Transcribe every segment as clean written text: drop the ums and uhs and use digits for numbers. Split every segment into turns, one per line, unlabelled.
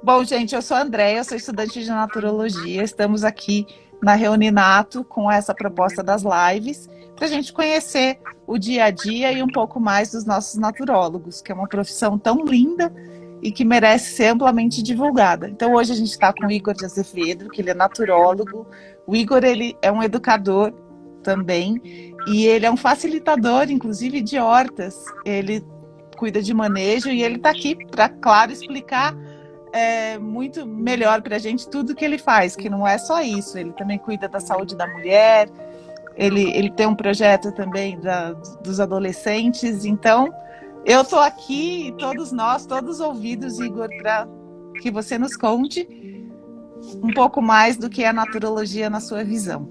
Bom, gente, eu sou a Andréia, eu sou estudante de naturologia. Estamos aqui na Reuninato com essa proposta das lives para a gente conhecer o dia a dia e um pouco mais dos nossos naturólogos, que é uma profissão tão linda e que merece ser amplamente divulgada. Então, hoje a gente está com o Igor de Azevedo, que ele é naturólogo. O Igor, ele é um educador também e ele é um facilitador, inclusive, de hortas. Ele cuida de manejo e ele está aqui para, claro, explicar muito melhor para a gente tudo que ele faz, que não é só isso, ele também cuida da saúde da mulher, ele tem um projeto também dos adolescentes, então eu estou aqui, todos nós, todos ouvidos, Igor, para que você nos conte um pouco mais do que é a naturologia na sua visão.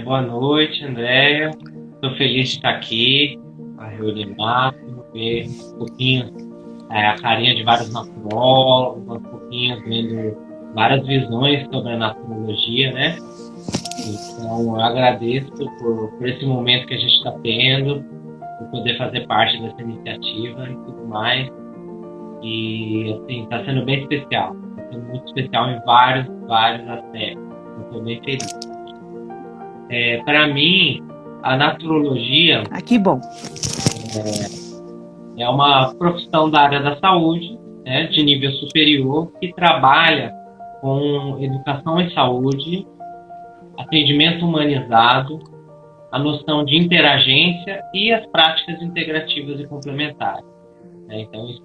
Boa noite, Andréia. Estou feliz de estar aqui, a Reuninato, ver um pouquinho a carinha de vários naturólogos, um pouquinho vendo várias visões sobre a naturologia, né? Então, eu agradeço por esse momento que a gente está tendo, por poder fazer parte dessa iniciativa e tudo mais. E, assim, está sendo bem especial. Está sendo muito especial em vários aspectos. Eu estou bem feliz. Para mim, a naturologia...
Que bom!
É uma profissão da área da saúde, né, de nível superior, que trabalha com educação em saúde, atendimento humanizado, a noção de interagência e as práticas integrativas e complementares. Né? Então, isso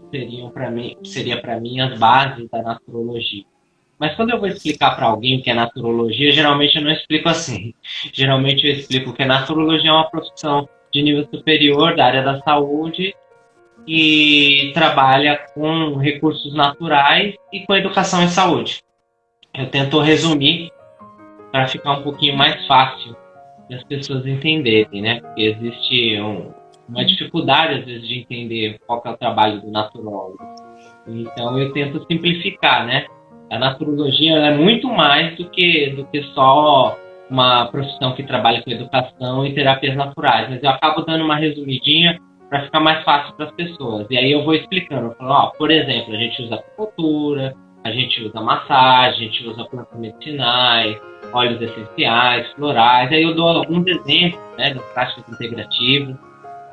seria para mim as bases da naturologia. Mas quando eu vou explicar para alguém o que é naturologia, geralmente eu não explico assim. Geralmente eu explico que a naturologia é uma profissão de nível superior da área da saúde e trabalha com recursos naturais e com educação em saúde. Eu tento resumir para ficar um pouquinho mais fácil das pessoas entenderem, né? Porque existe uma dificuldade, às vezes, de entender qual que é o trabalho do naturólogo. Então, eu tento simplificar, né? A naturologia é muito mais do que só uma profissão que trabalha com educação e terapias naturais. Mas eu acabo dando uma resumidinha para ficar mais fácil para as pessoas. E aí eu vou explicando. Eu falo, por exemplo, a gente usa acupuntura, a gente usa massagem, a gente usa plantas medicinais, óleos essenciais, florais. Aí eu dou alguns exemplos, né, das práticas integrativas.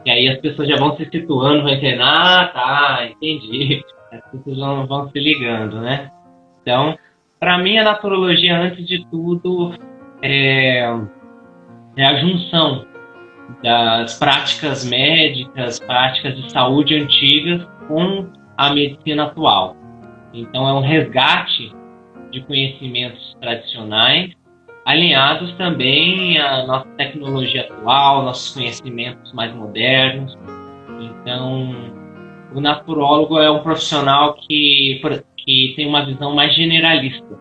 E aí as pessoas já vão se situando, vão entender, tá, entendi. As pessoas vão se ligando, né? Então, para mim, a naturologia, antes de tudo, é a junção das práticas médicas, práticas de saúde antigas com a medicina atual. Então, é um resgate de conhecimentos tradicionais, alinhados também à nossa tecnologia atual, nossos conhecimentos mais modernos. Então, o naturólogo é um profissional que tem uma visão mais generalista.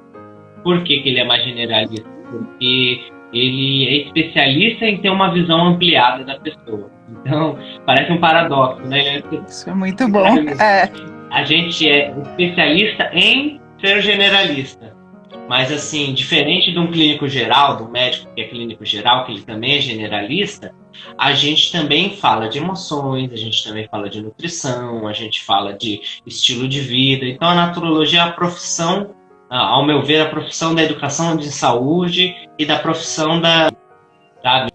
Por que ele é mais generalista? Porque ele é especialista em ter uma visão ampliada da pessoa. Então, parece um paradoxo, né?
Isso é muito bom.
A gente é especialista em ser generalista. Mas, assim, diferente de um clínico geral, do médico que é clínico geral, que ele também é generalista, a gente também fala de emoções, a gente também fala de nutrição, a gente fala de estilo de vida. Então, a naturologia é a profissão, ao meu ver, a profissão da educação de saúde e da profissão da vida.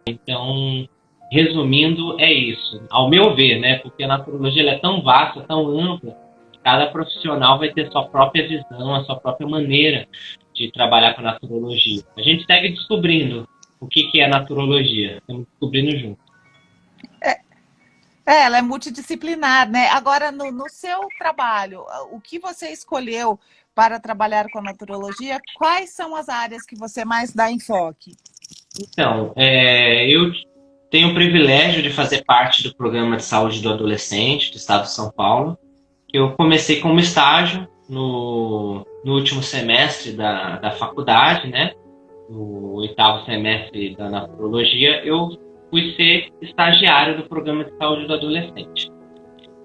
Então, resumindo, é isso. Ao meu ver, né? Porque a naturologia ela é tão vasta, tão ampla, que cada profissional vai ter sua própria visão, a sua própria maneira de trabalhar com a naturologia. A gente segue descobrindo o que é a naturologia. Estamos descobrindo junto.
Ela é multidisciplinar, né? Agora, no seu trabalho, o que você escolheu para trabalhar com a naturologia, quais são as áreas que você mais dá enfoque?
Então, eu tenho o privilégio de fazer parte do programa de saúde do adolescente do estado de São Paulo. Eu comecei como estágio no último semestre da faculdade, né? No 8º semestre da naturologia, eu fui ser estagiário do programa de saúde do adolescente.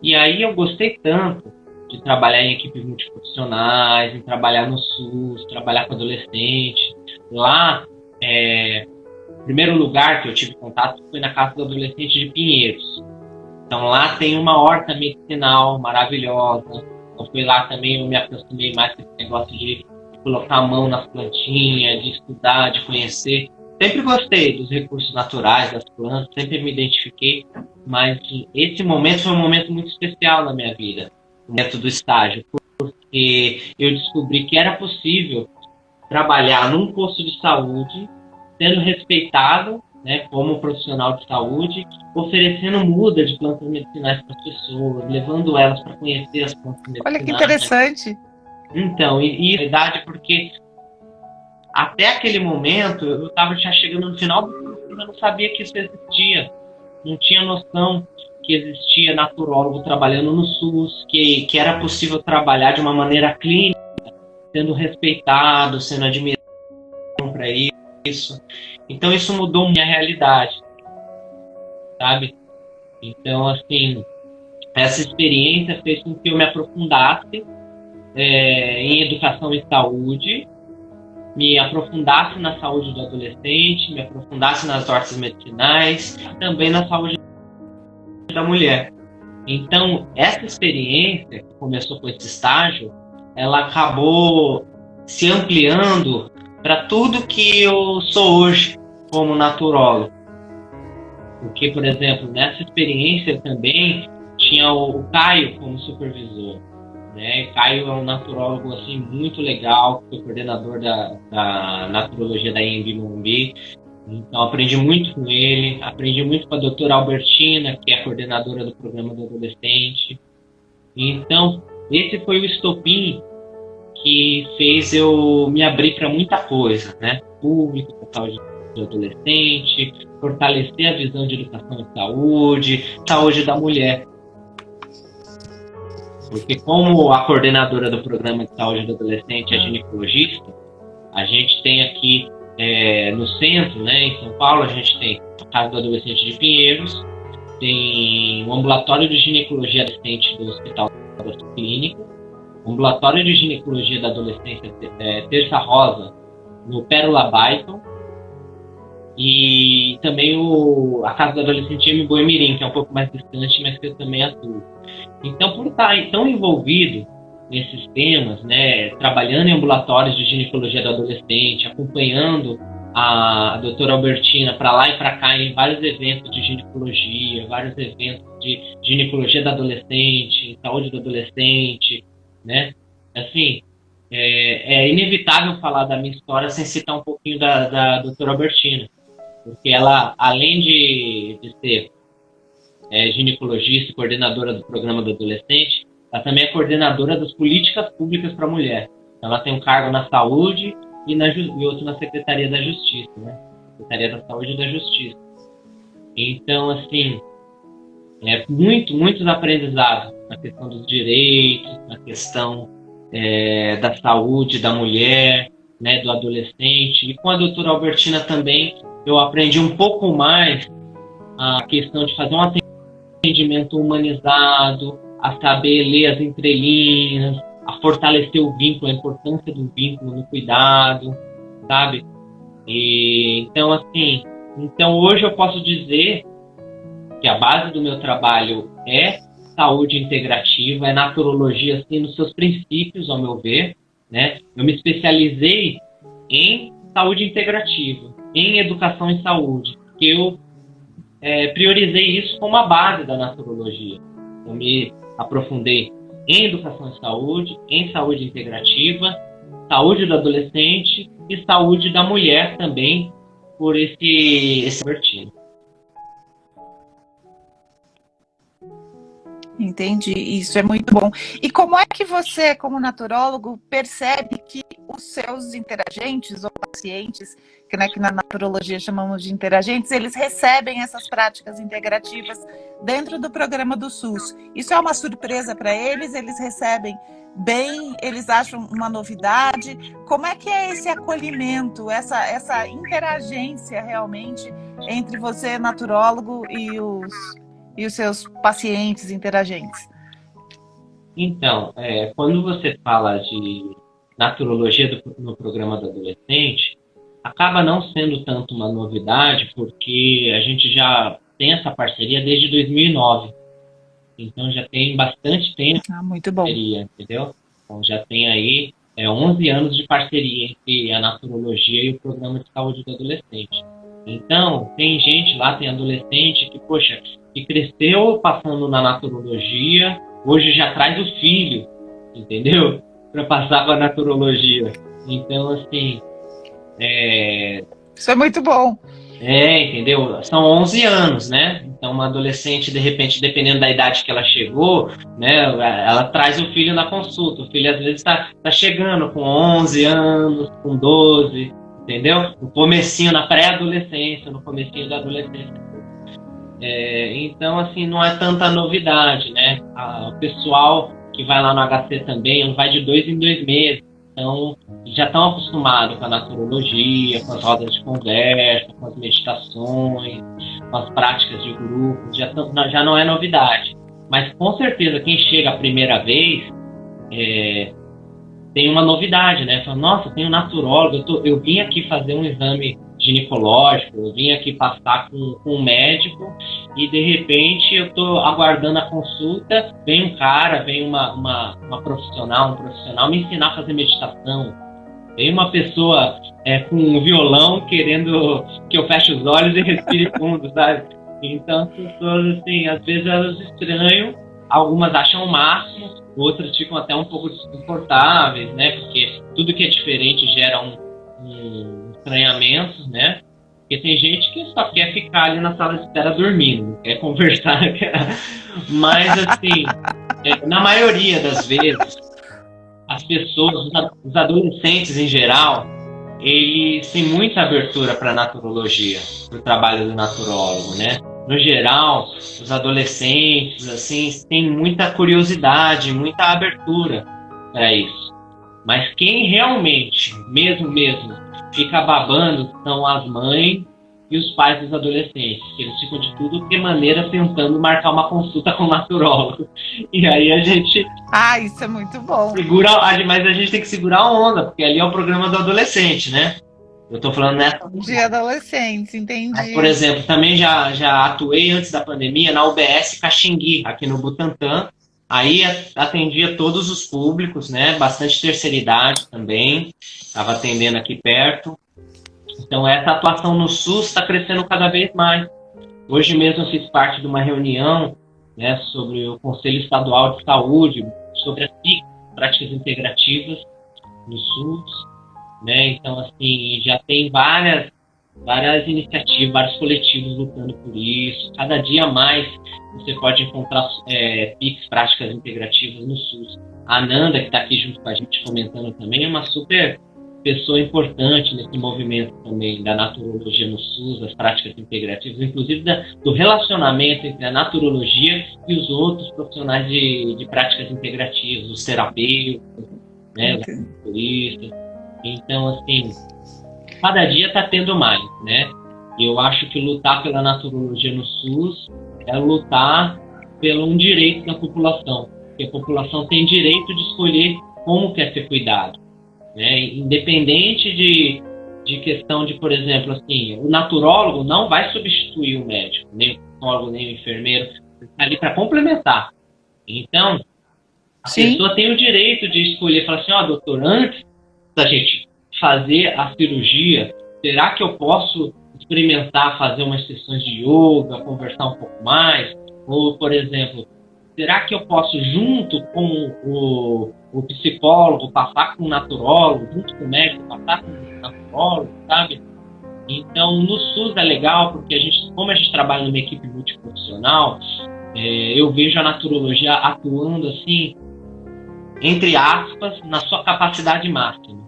E aí eu gostei tanto de trabalhar em equipes multiprofissionais, em trabalhar no SUS, trabalhar com adolescente. Lá, o primeiro lugar que eu tive contato foi na Casa do Adolescente de Pinheiros. Então lá tem uma horta medicinal maravilhosa, Então foi lá também eu me aproximei mais com esse negócio de colocar a mão nas plantinhas, de estudar, de conhecer. Sempre gostei dos recursos naturais, das plantas, sempre me identifiquei, mas esse momento foi um momento muito especial na minha vida, o momento do estágio, porque eu descobri que era possível trabalhar num posto de saúde, sendo respeitado, né, como profissional de saúde, oferecendo muda de plantas medicinais para as pessoas, levando elas para conhecer as plantas medicinais.
Olha que interessante.
Então, e na verdade, porque até aquele momento eu estava já chegando no final do curso, eu não sabia que isso existia, não tinha noção que existia naturólogo trabalhando no SUS, que era possível trabalhar de uma maneira clínica, sendo respeitado, sendo admirado para isso. Então isso mudou minha realidade, sabe? Então, assim, essa experiência fez com que eu me aprofundasse em educação e saúde, me aprofundasse na saúde do adolescente, me aprofundasse nas hortas medicinais, também na saúde da mulher. Então, essa experiência, que começou com esse estágio, ela acabou se ampliando para tudo que eu sou hoje como naturólogo. Porque, por exemplo, nessa experiência também tinha o Caio como supervisor. Né? Caio é um naturólogo assim, muito legal, foi coordenador da naturologia da INB Morumbi. Então aprendi muito com ele, aprendi muito com a doutora Albertina, que é a coordenadora do programa do adolescente. Então esse foi o estopim que fez eu me abrir para muita coisa, né? Público, para saúde do adolescente, fortalecer a visão de educação e saúde da mulher. Porque como a coordenadora do programa de saúde do adolescente é ginecologista, a gente tem aqui no centro, né, em São Paulo, a gente tem a Casa do Adolescente de Pinheiros, tem o ambulatório de ginecologia adolescente do Hospital das Clínicas, o ambulatório de ginecologia da adolescência Terça Rosa, no Pérola Baiton, e também a Casa do Adolescente M. Boemirim, que é um pouco mais distante, mas que eu também atuo. Então, por estar tão envolvido nesses temas, né, trabalhando em ambulatórios de ginecologia do adolescente, acompanhando a doutora Albertina para lá e para cá em vários eventos de ginecologia, vários eventos de ginecologia do adolescente, saúde do adolescente, né? Assim, é inevitável falar da minha história sem citar um pouquinho da doutora Albertina, porque ela, além de ser ginecologista e coordenadora do programa do adolescente, ela também é coordenadora das políticas públicas para a mulher. Ela tem um cargo na saúde e outro na Secretaria da Justiça, né? Secretaria da Saúde e da Justiça. Então, assim, muitos aprendizados na questão dos direitos, na questão da saúde da mulher, né, do adolescente. E com a doutora Albertina também eu aprendi um pouco mais a questão de fazer um atendimento humanizado, a saber ler as entrelinhas, a fortalecer o vínculo, a importância do vínculo no cuidado, sabe? Então, assim, hoje eu posso dizer que a base do meu trabalho é saúde integrativa, é naturologia, assim, nos seus princípios, ao meu ver, né? Eu me especializei em saúde integrativa, em educação em saúde, porque eu priorizei isso como a base da naturologia. Eu me aprofundei em educação em saúde integrativa, saúde do adolescente e saúde da mulher também, por esse vertido.
Entendi, isso é muito bom. E como é que você, como naturólogo, percebe que os seus interagentes ou pacientes, que na naturologia chamamos de interagentes, eles recebem essas práticas integrativas dentro do programa do SUS? Isso é uma surpresa para eles? Eles recebem bem? Eles acham uma novidade? Como é que é esse acolhimento, essa interagência realmente entre você, naturólogo, e os seus pacientes interagentes?
Então, quando você fala de naturologia no programa do adolescente, acaba não sendo tanto uma novidade, porque a gente já tem essa parceria desde 2009. Então já tem bastante tempo
Ah, muito
de
bom.
parceria, entendeu? Então já tem aí 11 anos de parceria entre a naturologia e o programa de saúde do adolescente. Então, tem gente lá, tem adolescente que, poxa, que cresceu passando na naturologia, hoje já traz o filho, entendeu? Para passar para a naturologia. Então, assim,
Isso é muito bom.
entendeu? São 11 anos, né? Então, uma adolescente, de repente, dependendo da idade que ela chegou, né? Ela traz o filho na consulta. O filho, às vezes, tá chegando com 11 anos, com 12, entendeu? No comecinho, na pré-adolescência, no comecinho da adolescência. Então, assim, não é tanta novidade, né? O pessoal que vai lá no HC também, vai de 2 em 2 meses. Então, já estão acostumados com a naturologia, com as rodas de conversa, com as meditações, com as práticas de grupo. Já não é novidade. Mas, com certeza, quem chega a primeira vez tem uma novidade, né? Fala, nossa, tem um naturólogo, eu vim aqui fazer um exame ginecológico, eu vim aqui passar com um médico e de repente eu estou aguardando a consulta, vem um cara, vem uma profissional, um profissional me ensinar a fazer meditação, vem uma pessoa com um violão querendo que eu feche os olhos e respire fundo, sabe? Então as pessoas, assim, às vezes elas estranham, algumas acham o máximo, outras ficam até um pouco desconfortáveis, né? Porque tudo que é diferente gera um estranhamento, né? Porque tem gente que só quer ficar ali na sala de espera dormindo, não quer conversar. Mas, assim, na maioria das vezes, as pessoas, os adolescentes em geral, eles têm muita abertura para a naturologia, para o trabalho do naturólogo, né? No geral, os adolescentes, assim, têm muita curiosidade, muita abertura para isso. Mas quem realmente, mesmo, fica babando são as mães e os pais dos adolescentes. Eles ficam de tudo que maneira tentando marcar uma consulta com o naturólogo. E aí a gente...
Ah, isso é muito bom.
Mas a gente tem que segurar a onda, porque ali é o programa do adolescente, né? Eu tô falando nessa...
De adolescentes, entendi.
Mas, por exemplo, também já atuei antes da pandemia na UBS Caxingui, aqui no Butantã. Aí atendia todos os públicos, né? Bastante terceira idade também. Estava atendendo aqui perto. Então, essa atuação no SUS está crescendo cada vez mais. Hoje mesmo eu fiz parte de uma reunião, né, sobre o Conselho Estadual de Saúde, sobre as PIC, práticas integrativas no SUS. Né? Então, assim, já tem várias iniciativas, vários coletivos lutando por isso. Cada dia mais você pode encontrar PICs, práticas integrativas no SUS. A Ananda, que está aqui junto com a gente comentando também, é uma super pessoa importante nesse movimento também da naturologia no SUS, das práticas integrativas, inclusive do relacionamento entre a naturologia e os outros profissionais de práticas integrativas, os terapeutas, né, os turistas. Então, assim, cada dia está tendo mais, né? Eu acho que lutar pela naturologia no SUS é lutar pelo um direito da população. Porque a população tem direito de escolher como quer ser cuidado, né? Independente de questão de, por exemplo, assim, o naturólogo não vai substituir o médico, nem o psicólogo, nem o enfermeiro, está ali para complementar. Então, a pessoa tem o direito de escolher, falar assim, doutor, antes da gente fazer a cirurgia, será que eu posso experimentar fazer umas sessões de yoga, conversar um pouco mais? Ou, por exemplo, será que eu posso, junto com o psicólogo, passar com o naturólogo, junto com o médico, passar com o naturólogo, sabe? Então, no SUS é legal, porque como a gente trabalha numa equipe multiprofissional, eu vejo a naturologia atuando assim, entre aspas, na sua capacidade máxima.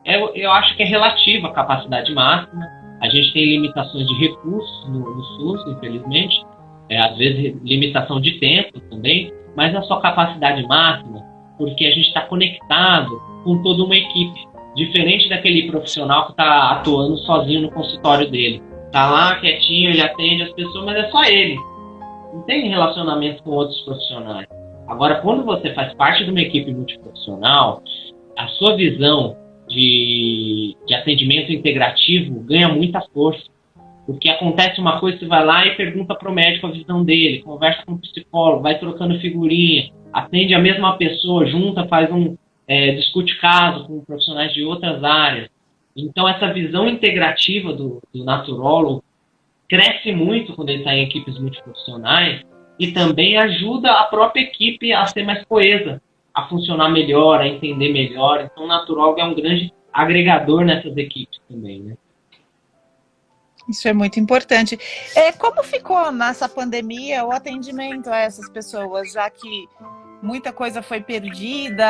Eu acho que é relativa a capacidade máxima. A gente tem limitações de recursos no SUS, infelizmente. Às vezes, limitação de tempo também. Mas a sua capacidade máxima, porque a gente está conectado com toda uma equipe. Diferente daquele profissional que está atuando sozinho no consultório dele. Está lá quietinho, ele atende as pessoas, mas é só ele. Não tem relacionamento com outros profissionais. Agora, quando você faz parte de uma equipe multiprofissional, a sua visão de atendimento integrativo ganha muita força, Porque acontece uma coisa, você vai lá e pergunta para o médico a visão dele, conversa com o psicólogo, vai trocando figurinha, atende a mesma pessoa, junta, discute caso com profissionais de outras áreas. Então, essa visão integrativa do naturólogo cresce muito quando ele está em equipes multiprofissionais e também ajuda a própria equipe a ser mais coesa, a funcionar melhor, a entender melhor. Então, o naturólogo é um grande agregador nessas equipes também, né?
Isso é muito importante. Como ficou nessa pandemia o atendimento a essas pessoas, já que muita coisa foi perdida,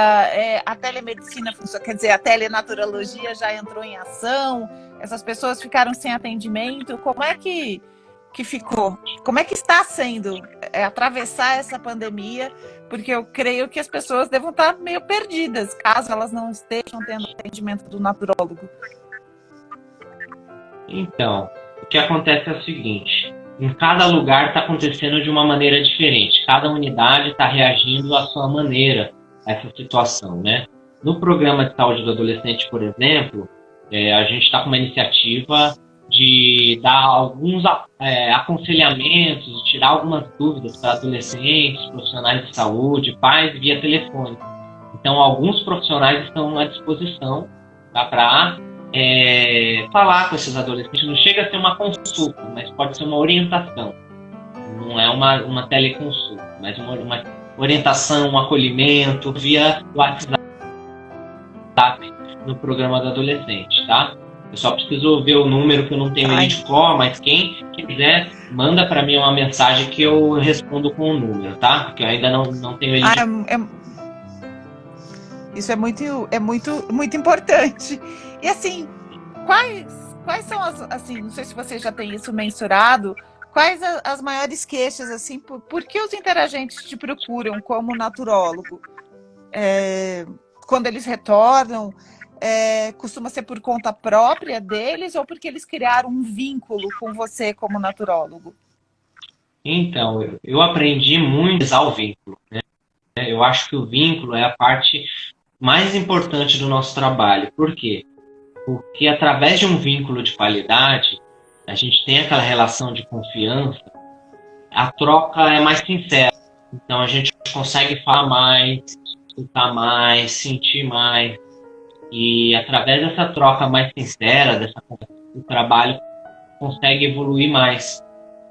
a telemedicina, quer dizer, a telenaturologia já entrou em ação, essas pessoas ficaram sem atendimento. Como é que ficou? Como é que está sendo atravessar essa pandemia? Porque eu creio que as pessoas devam estar meio perdidas, caso elas não estejam tendo atendimento do naturólogo.
Então, o que acontece é o seguinte: em cada lugar está acontecendo de uma maneira diferente. Cada unidade está reagindo à sua maneira a essa situação, né? No programa de saúde do adolescente, por exemplo, a gente está com uma iniciativa de dar alguns aconselhamentos, tirar algumas dúvidas para adolescentes, profissionais de saúde, pais, via telefone. Então, alguns profissionais estão à disposição, tá, para falar com esses adolescentes. Não chega a ser uma consulta, mas pode ser uma orientação. Não é uma teleconsulta, mas uma orientação, um acolhimento via WhatsApp no programa do adolescente, tá? Eu só preciso ver o número, que eu não tenho ele de cor, mas quem quiser, manda para mim uma mensagem que eu respondo com o número, tá? Porque eu ainda não tenho ele de cor.
Isso é muito importante. E assim, quais são assim, não sei se você já tem isso mensurado, quais as maiores queixas, assim, por que os interagentes te procuram como naturólogo? Quando eles retornam, costuma ser por conta própria deles ou porque eles criaram um vínculo com você como naturólogo?
Então, eu aprendi muito a usar o vínculo, né? Eu acho que o vínculo é a parte mais importante do nosso trabalho. Por quê? Porque através de um vínculo de qualidade, a gente tem aquela relação de confiança, a troca é mais sincera. Então a gente consegue falar mais, escutar mais, sentir mais. E através dessa troca mais sincera, o trabalho consegue evoluir mais.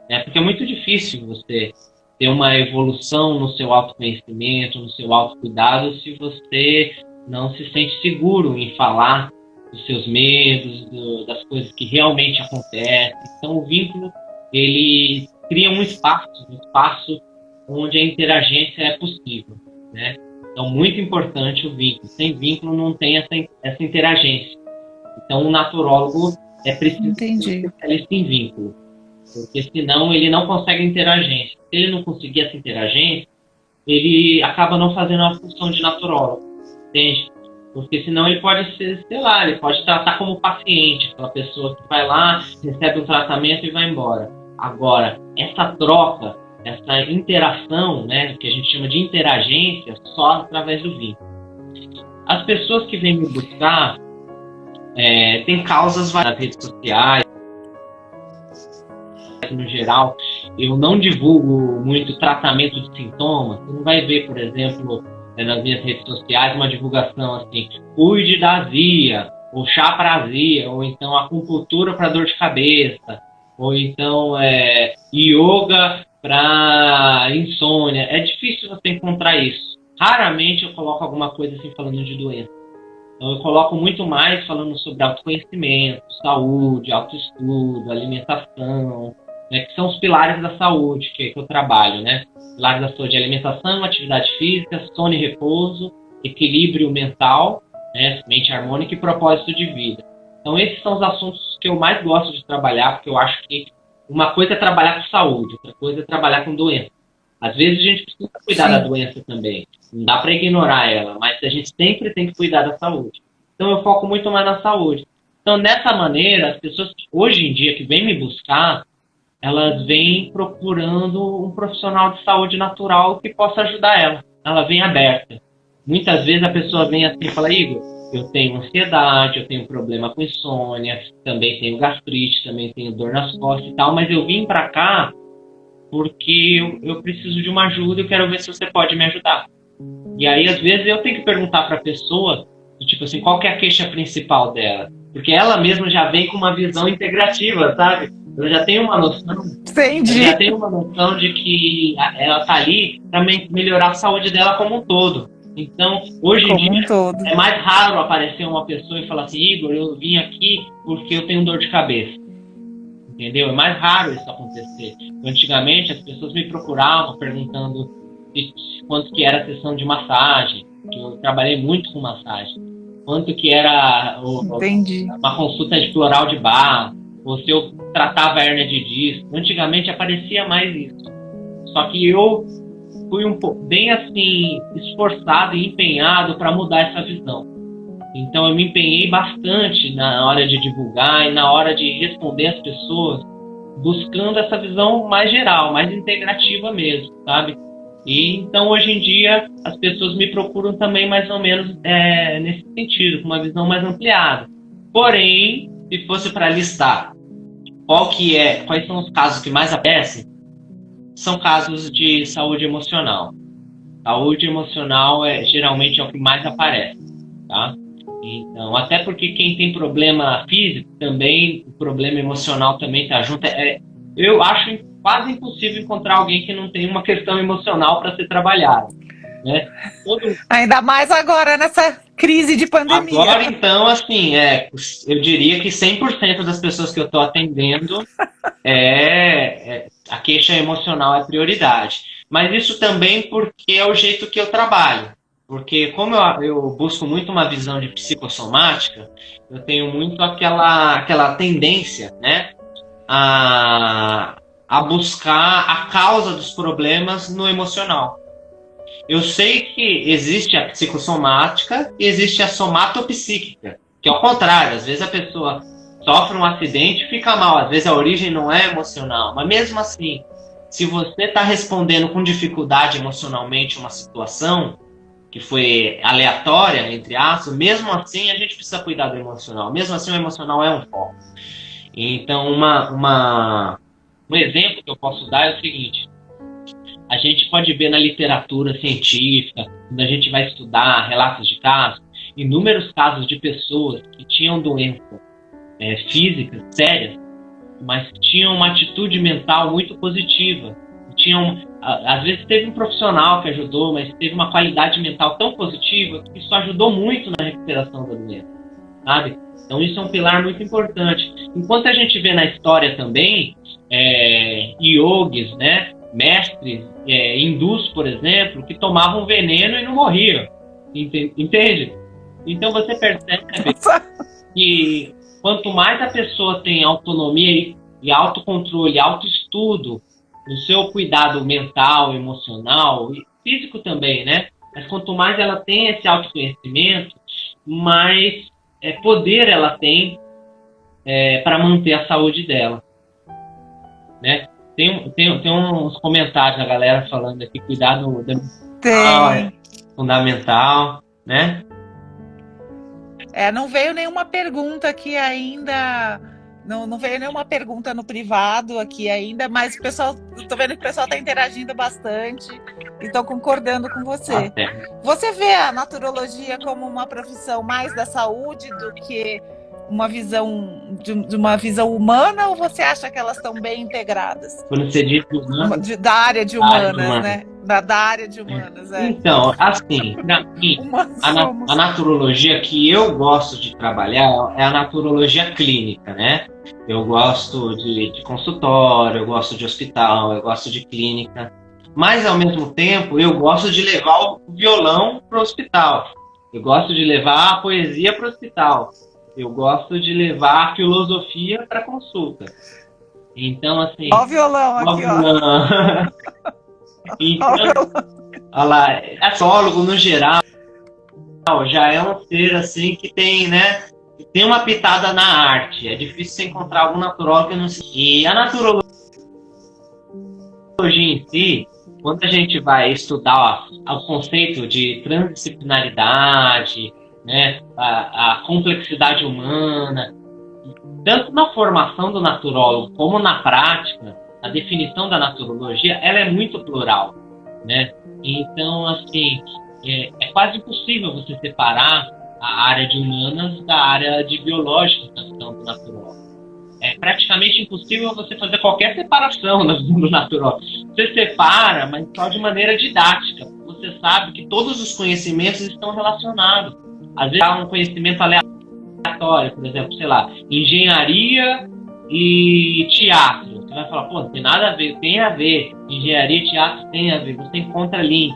Né? Porque é muito difícil você ter uma evolução no seu autoconhecimento, no seu autocuidado, se você não se sente seguro em falar dos seus medos, das coisas que realmente acontecem. Então o vínculo, ele cria um espaço onde a interagência é possível, né? Então, muito importante o vínculo. Sem vínculo não tem essa interagência. Então, o naturólogo é preciso ser especialista em vínculo, porque senão ele não consegue interagência. Se ele não conseguir essa interagência, ele acaba não fazendo a função de naturólogo, entende? Porque senão ele pode ser, sei lá, ele pode tratar como paciente, aquela pessoa que vai lá, recebe um tratamento e vai embora. Agora, essa troca, essa interação, né, que a gente chama de interagência, só através do vínculo. As pessoas que vêm me buscar têm causas várias nas redes sociais. No geral, eu não divulgo muito tratamento de sintomas. Você não vai ver, por exemplo, nas minhas redes sociais uma divulgação assim: cuide da azia, ou chá para azia, ou então acupuntura para dor de cabeça, ou então yoga para insônia. É difícil você encontrar isso. Raramente eu coloco alguma coisa assim falando de doença. Então eu coloco muito mais falando sobre autoconhecimento, saúde, autoestudo, alimentação, né, que são os pilares da saúde que eu trabalho, né? Pilares da saúde: alimentação, atividade física, sono e repouso, equilíbrio mental, né, mente harmônica e propósito de vida. Então esses são os assuntos que eu mais gosto de trabalhar, porque eu acho que uma coisa é trabalhar com saúde, outra coisa é trabalhar com doença. Às vezes a gente precisa cuidar da doença também. Não dá para ignorar ela, mas a gente sempre tem que cuidar da saúde. Então eu foco muito mais na saúde. Então, dessa maneira, as pessoas hoje em dia que vêm me buscar, elas vêm procurando um profissional de saúde natural que possa ajudar ela. Ela vem aberta. Muitas vezes a pessoa vem assim e fala: Igor, eu tenho ansiedade, eu tenho problema com insônia, também tenho gastrite, também tenho dor nas costas e tal, mas eu vim para cá porque eu preciso de uma ajuda e eu quero ver se você pode me ajudar. E aí, às vezes, eu tenho que perguntar para a pessoa, tipo assim, qual que é a queixa principal dela? Porque ela mesma já vem com uma visão integrativa, sabe? Eu já tenho uma noção,
Entendi.
eu já tenho uma noção de que ela tá ali para melhorar a saúde dela como um todo. Então, hoje em dia, é mais raro aparecer uma pessoa e falar assim, Igor, eu vim aqui porque eu tenho dor de cabeça. Entendeu? É mais raro isso acontecer. Antigamente, as pessoas me procuravam perguntando quanto que era a sessão de massagem, que eu trabalhei muito com massagem, quanto que era uma consulta de floral de bar, ou se eu tratava a hérnia de disco. Antigamente aparecia mais isso. Só que eu fui bem assim, esforçado e empenhado para mudar essa visão. Então eu me empenhei bastante na hora de divulgar e na hora de responder as pessoas, buscando essa visão mais geral, mais integrativa mesmo, sabe? E então hoje em dia as pessoas me procuram também mais ou menos nesse sentido, com uma visão mais ampliada. Porém, se fosse para listar quais são os casos que mais aparecem, são casos de saúde emocional. Saúde emocional geralmente é o que mais aparece, tá? Então, até porque quem tem problema físico também, o problema emocional também tá junto. Eu acho quase impossível encontrar alguém que não tem uma questão emocional para ser trabalhada, né?
Ainda mais agora nessa crise de pandemia.
Agora, então, assim, eu diria que 100% das pessoas que eu estou atendendo a queixa emocional é prioridade. Mas isso também porque é o jeito que eu trabalho. Porque como eu busco muito uma visão de psicossomática, eu tenho muito aquela tendência, né, a buscar a causa dos problemas no emocional. Eu sei que existe a psicossomática e existe a somatopsíquica, que é o contrário. Às vezes a pessoa sofre um acidente e fica mal. Às vezes a origem não é emocional. Mas mesmo assim, se você está respondendo com dificuldade emocionalmente uma situação que foi aleatória, entre aspas, mesmo assim a gente precisa cuidar do emocional. Mesmo assim o emocional é um foco. Então um exemplo que eu posso dar é o seguinte. A gente pode ver na literatura científica, quando a gente vai estudar relatos de casos, inúmeros casos de pessoas que tinham doenças físicas sérias, mas tinham uma atitude mental muito positiva. Às vezes teve um profissional que ajudou, mas teve uma qualidade mental tão positiva que isso ajudou muito na recuperação da doença, sabe? Então isso é um pilar muito importante. Enquanto a gente vê na história também, yogis, né? Mestres hindus, por exemplo, que tomavam veneno e não morriam. Entende? Então você percebe que quanto mais a pessoa tem autonomia e autocontrole, autoestudo no seu cuidado mental, emocional e físico também, né? Mas quanto mais ela tem esse autoconhecimento, mais poder ela tem para manter a saúde dela, né? Tem uns comentários da galera falando aqui, cuidado mental é fundamental, né?
Não veio nenhuma pergunta aqui ainda, não veio nenhuma pergunta no privado aqui ainda, mas o pessoal, tô vendo que o pessoal está interagindo bastante e estão concordando com você. Você vê a naturologia como uma profissão mais da saúde do que uma visão de uma visão humana, ou você acha que elas estão bem integradas?
Quando você diz humana,
da área de humanas, né? Da área de humanas,
Então, assim, pra mim, a naturologia que eu gosto de trabalhar é a naturologia clínica, né? Eu gosto de consultório, eu gosto de hospital, eu gosto de clínica. Mas, ao mesmo tempo, eu gosto de levar o violão para o hospital. Eu gosto de levar a poesia para o hospital. Eu gosto de levar a filosofia para consulta. Então, assim...
Ó o violão aqui, ó.
Então, olha lá, astrólogo, no geral, já é um ser, assim, que tem, né? Tem uma pitada na arte. É difícil você encontrar algum naturólogo que não se... E a naturologia em si, quando a gente vai estudar o conceito de transdisciplinaridade, né? A complexidade humana. Tanto na formação do naturólogo como na prática, a definição da naturologia, ela é muito plural, né? Então, assim, é quase impossível você separar a área de humanas da área de biológica na visão do naturólogo. É praticamente impossível você fazer qualquer separação na visão do naturólogo. Você separa, mas só de maneira didática. Você sabe que todos os conhecimentos estão relacionados. Às vezes há um conhecimento aleatório, por exemplo, sei lá, engenharia e teatro. Você vai falar, pô, não tem nada a ver, tem a ver. Engenharia e teatro tem a ver, você encontra link.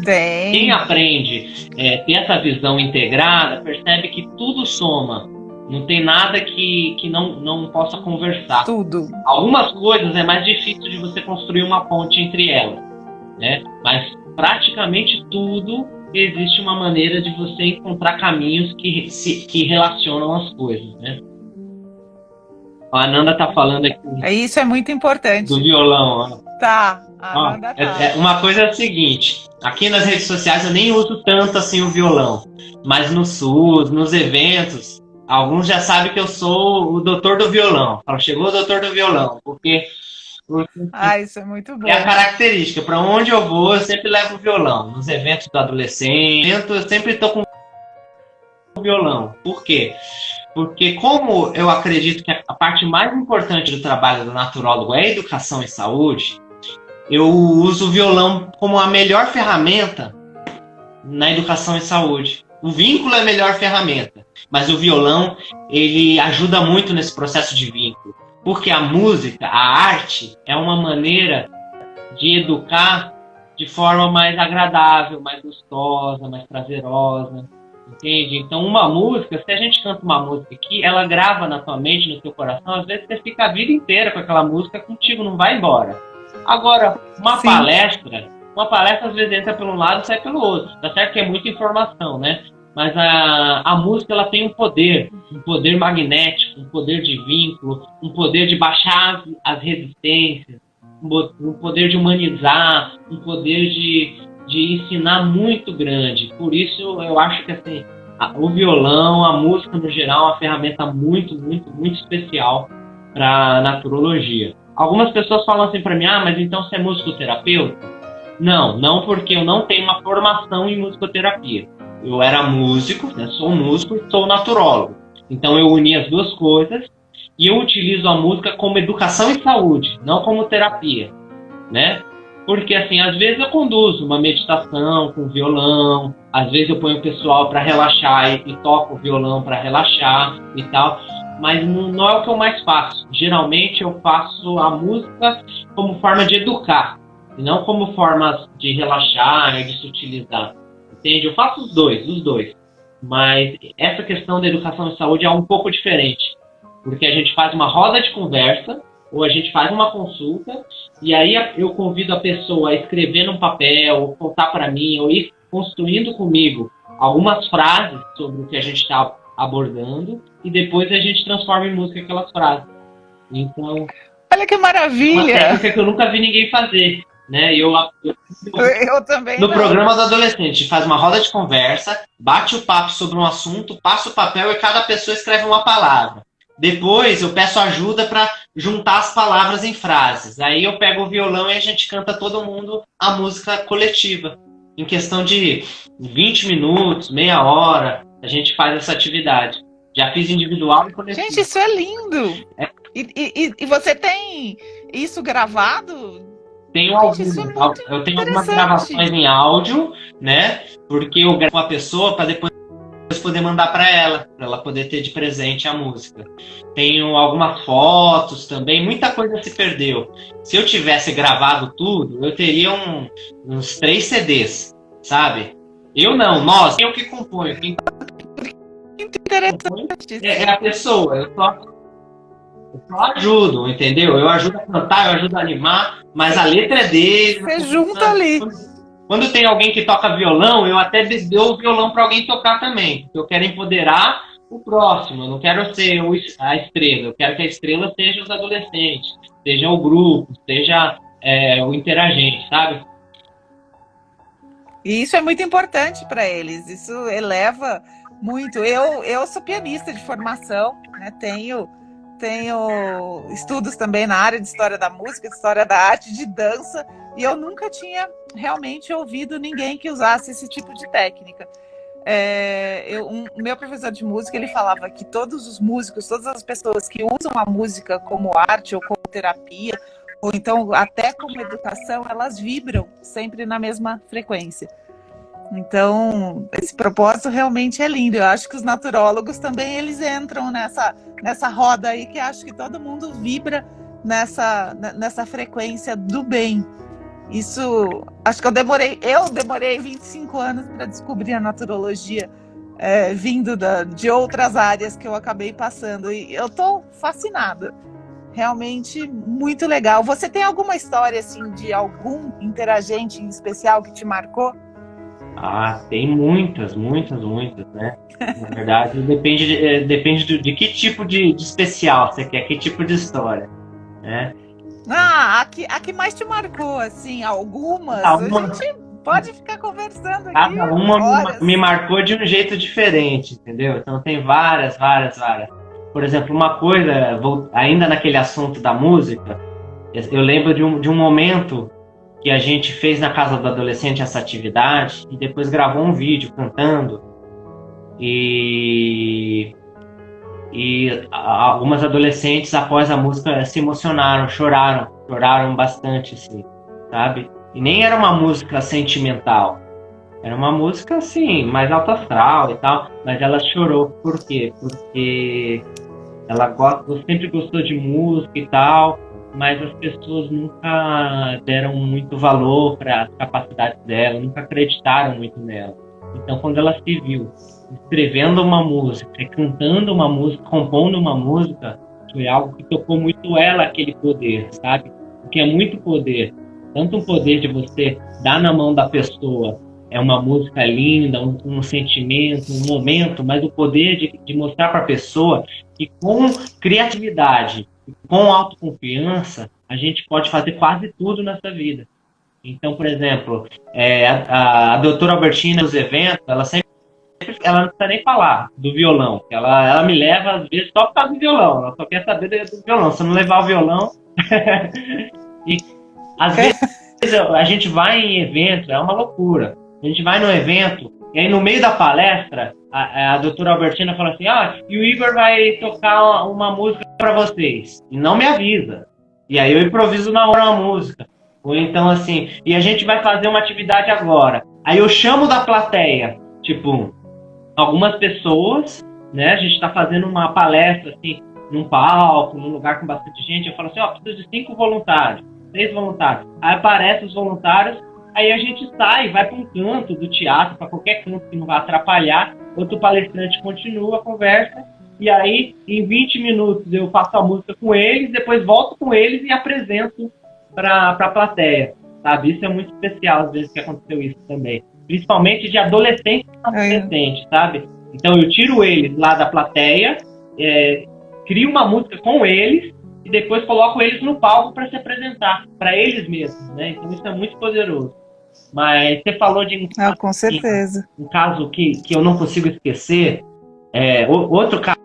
Quem aprende ter essa visão integrada percebe que tudo soma. Não tem nada que não possa conversar.
Tudo.
Algumas coisas é mais difícil de você construir uma ponte entre elas, né? Mas praticamente tudo existe uma maneira de você encontrar caminhos que relacionam as coisas, né? A Ananda tá falando aqui.
Isso é muito importante.
Do violão. Ó.
Tá. A Ananda tá.
Uma coisa é a seguinte. Aqui nas redes sociais eu nem uso tanto assim o violão. Mas no SUS, nos eventos, alguns já sabem que eu sou o doutor do violão. Fala, chegou o doutor do violão. Porque
Isso é muito bom.
É a característica. Para onde eu vou, eu sempre levo o violão. Nos eventos do adolescente, eu sempre estou com o violão. Por quê? Porque como eu acredito que a parte mais importante do trabalho do naturólogo é a educação e saúde, eu uso o violão como a melhor ferramenta na educação e saúde. O vínculo é a melhor ferramenta, mas o violão, ele ajuda muito nesse processo de vínculo. Porque a música, a arte, é uma maneira de educar de forma mais agradável, mais gostosa, mais prazerosa. Entende? Então, uma música, se a gente canta uma música aqui, ela grava na tua mente, no teu coração, às vezes você fica a vida inteira com aquela música contigo, não vai embora. Agora, uma palestra às vezes entra pelo lado e sai pelo outro. Tá certo que é muita informação, né? Mas a música, ela tem um poder magnético, um poder de vínculo, um poder de baixar as resistências, um poder de humanizar, um poder de ensinar muito grande. Por isso eu acho que assim, o violão, a música no geral, é uma ferramenta muito, muito, muito especial para a naturologia. Algumas pessoas falam assim para mim, mas então você é musicoterapeuta? Não porque eu não tenho uma formação em musicoterapia. Eu era músico, né, sou músico e sou naturólogo. Então eu uni as duas coisas e eu utilizo a música como educação e saúde, não como terapia, né? Porque, assim, às vezes eu conduzo uma meditação com violão, às vezes eu ponho o pessoal para relaxar e toco o violão para relaxar e tal, mas não é o que eu mais faço. Geralmente eu faço a música como forma de educar, e não como forma de relaxar e de se utilizar. Entende? Eu faço os dois. Mas essa questão da educação e saúde é um pouco diferente, porque a gente faz uma roda de conversa, ou a gente faz uma consulta, e aí eu convido a pessoa a escrever num papel, ou contar para mim, ou ir construindo comigo algumas frases sobre o que a gente está abordando, e depois a gente transforma em música aquelas frases. Então,
olha que maravilha!
Uma técnica que eu nunca vi ninguém fazer. Né? Eu
também
no programa do adolescente, faz uma roda de conversa, bate o papo sobre um assunto, passa o papel e cada pessoa escreve uma palavra. Depois eu peço ajuda para juntar as palavras em frases. Aí eu pego o violão e a gente canta todo mundo a música coletiva. Em questão de 20 minutos, meia hora, a gente faz essa atividade. Já fiz individual e coletivo.
Gente, isso é lindo! E você tem isso gravado?
Tenho eu tenho algumas gravações em áudio, né? Porque eu gravo uma pessoa para depois poder mandar para ela poder ter de presente a música. Tenho algumas fotos também, muita coisa se perdeu. Se eu tivesse gravado tudo, eu teria uns 3 CDs, sabe? Eu não, nós, eu que componho. Quem
interessante.
É a pessoa, eu só ajudo, entendeu? Eu ajudo a cantar, eu ajudo a animar, mas a letra é dele.
Você junta ali.
Quando tem alguém que toca violão, eu até dou o violão para alguém tocar também. Porque eu quero empoderar o próximo. Eu não quero ser a estrela. Eu quero que a estrela seja os adolescentes, seja o grupo, seja o interagente, sabe?
E isso é muito importante para eles, isso eleva muito. Eu sou pianista de formação, né? Tenho estudos também na área de história da música, de história da arte, de dança, e eu nunca tinha realmente ouvido ninguém que usasse esse tipo de técnica. O meu professor de música, ele falava que todos os músicos, todas as pessoas que usam a música como arte ou como terapia, ou então até como educação, elas vibram sempre na mesma frequência. Então, esse propósito realmente é lindo. Eu acho que os naturólogos também, eles entram nessa roda aí, que acho que todo mundo vibra nessa frequência do bem. Isso, acho que eu demorei 25 anos para descobrir a naturologia, vindo de outras áreas que eu acabei passando. E eu estou fascinada. Realmente muito legal. Você tem alguma história assim de algum interagente em especial que te marcou?
Ah, tem muitas, né? Na verdade, depende de que tipo de especial você quer, que tipo de história, né?
A que mais te marcou, assim, algumas?
Uma,
A gente pode ficar conversando aqui
cada uma
horas.
me marcou de um jeito diferente, entendeu? Então tem várias. Por exemplo, uma coisa, ainda naquele assunto da música, eu lembro de um momento que a gente fez na casa do adolescente essa atividade e depois gravou um vídeo cantando e algumas adolescentes após a música se emocionaram, choraram bastante, assim, sabe? E nem era uma música sentimental, era uma música assim, mais alto astral e tal, mas ela chorou. Por quê? Porque ela sempre gostou de música e tal, mas as pessoas nunca deram muito valor para as capacidades dela, nunca acreditaram muito nela. Então, quando ela se viu escrevendo uma música, cantando uma música, compondo uma música, foi algo que tocou muito ela, aquele poder, sabe? Porque é muito poder. Tanto um poder de você dar na mão da pessoa, é uma música linda, um sentimento, um momento, mas o poder de mostrar para a pessoa que com criatividade, com autoconfiança, a gente pode fazer quase tudo nessa vida. Então, por exemplo, a doutora Albertina, nos eventos, ela não precisa nem falar do violão. Ela me leva, às vezes, só por causa do violão. Ela só quer saber do violão. Se eu não levar o violão... E, às vezes, a gente vai em eventos, é uma loucura. A gente vai no evento, e aí no meio da palestra, a doutora Albertina fala assim, e o Igor vai tocar uma música para vocês. E não me avisa. E aí eu improviso na hora a música. Ou então assim, e a gente vai fazer uma atividade agora. Aí eu chamo da plateia, tipo, algumas pessoas, né? A gente está fazendo uma palestra, assim, num palco, num lugar com bastante gente. Eu falo assim, preciso de 5 voluntários, 3 voluntários. Aí aparecem os voluntários, aí a gente sai, vai para um canto do teatro, para qualquer canto que não vai atrapalhar. Outro palestrante continua a conversa. E aí, em 20 minutos, eu faço a música com eles, depois volto com eles e apresento para a plateia, sabe? Isso é muito especial, às vezes, que aconteceu isso também. Principalmente de adolescentes e adolescentes, sabe? Então, eu tiro eles lá da plateia, crio uma música com eles e depois coloco eles no palco para se apresentar, para eles mesmos, né? Então, isso é muito poderoso. Mas você falou de
com certeza.
Um caso que eu não consigo esquecer. Outro caso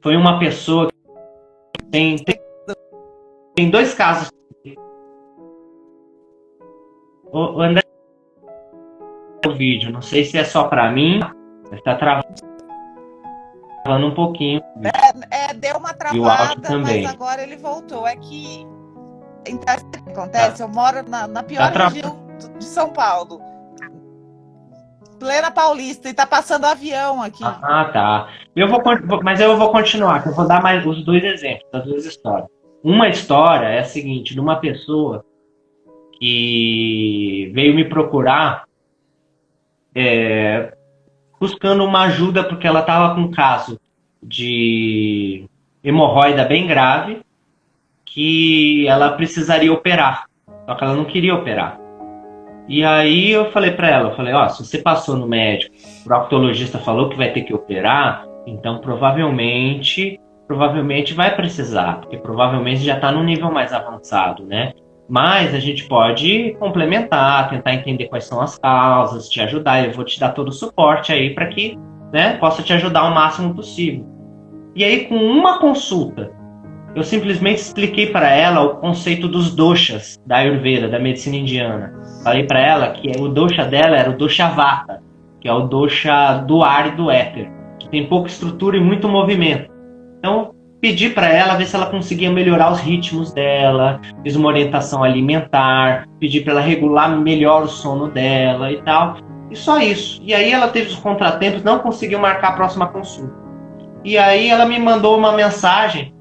foi uma pessoa que tem 2 casos. O André, o vídeo, não sei se é só para mim, mas está travando um pouquinho.
Deu uma travada,
e o áudio também.
Mas agora ele voltou. É que acontece, eu moro na pior região de São Paulo. Plena Paulista, e tá passando avião aqui.
Tá. Mas eu vou continuar, que eu vou dar mais os 2 exemplos, das 2 histórias. Uma história é a seguinte, de uma pessoa que veio me procurar buscando uma ajuda porque ela estava com um caso de hemorroida bem grave que ela precisaria operar, só que ela não queria operar. E aí eu falei para ela, se você passou no médico, o proctologista falou que vai ter que operar, então provavelmente vai precisar, porque provavelmente já está num nível mais avançado, né? Mas a gente pode complementar, tentar entender quais são as causas, te ajudar. Eu vou te dar todo o suporte aí para que, né, possa te ajudar o máximo possível. E aí, com uma consulta, eu simplesmente expliquei para ela o conceito dos doshas da Ayurveda, da medicina indiana. Falei para ela que o dosha dela era o dosha Vata, que é o dosha do ar e do éter, que tem pouca estrutura e muito movimento. Então, pedi para ela ver se ela conseguia melhorar os ritmos dela, fiz uma orientação alimentar, pedi para ela regular melhor o sono dela e tal. E só isso. E aí ela teve os contratempos, não conseguiu marcar a próxima consulta. E aí ela me mandou uma mensagem,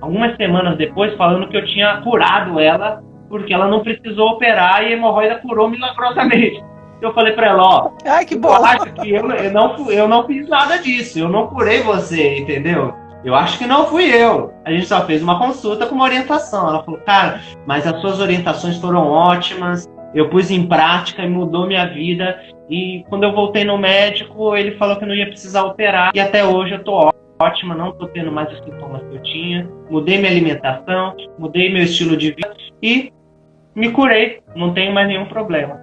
algumas semanas depois, falando que eu tinha curado ela, porque ela não precisou operar e a hemorroida curou milagrosamente. Eu falei para ela, ó,
Ai, que bom.
eu acho que eu não fiz nada disso, eu não curei você, entendeu? Eu acho que não fui eu. A gente só fez uma consulta com uma orientação. Ela falou, cara, mas as suas orientações foram ótimas, eu pus em prática e mudou minha vida. E quando eu voltei no médico, ele falou que não ia precisar operar. E até hoje eu tô ótima, não tô tendo mais os sintomas que eu tinha. Mudei minha alimentação, mudei meu estilo de vida e me curei. Não tenho mais nenhum problema,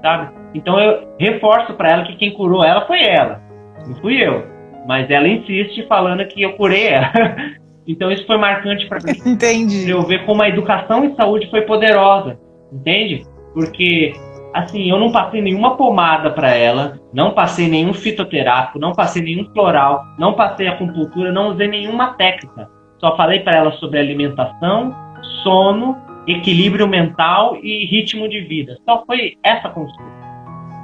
sabe? Então eu reforço para ela que quem curou ela foi ela, não fui eu. Mas ela insiste falando que eu curei ela. Então isso foi marcante para mim.
Entendi.
Pra eu ver como a educação em saúde foi poderosa, entende? Porque, assim, eu não passei nenhuma pomada para ela, não passei nenhum fitoterápico, não passei nenhum floral, não passei acupuntura, não usei nenhuma técnica. Só falei para ela sobre alimentação, sono, equilíbrio mental e ritmo de vida. Só foi essa consulta.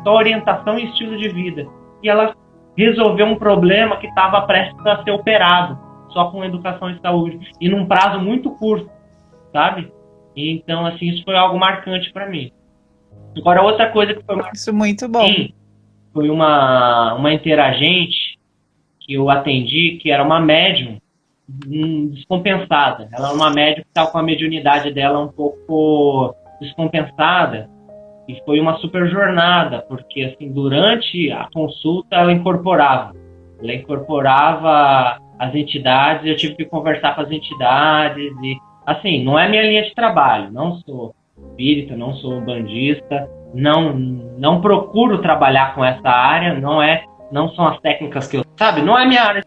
Só orientação e estilo de vida. E ela resolver um problema que estava prestes a ser operado, só com educação e saúde, e num prazo muito curto, sabe? Então, assim, isso foi algo marcante para mim. Agora, outra coisa que foi marcante,
Isso muito bom.
foi uma interagente que eu atendi, que era uma médium descompensada. Ela era uma médium que estava com a mediunidade dela um pouco descompensada. E foi uma super jornada, porque assim, durante a consulta ela incorporava as entidades, eu tive que conversar com as entidades, e assim, não é minha linha de trabalho, não sou espírita, não sou umbandista, não procuro trabalhar com essa área, não são as técnicas que eu, sabe, não é minha área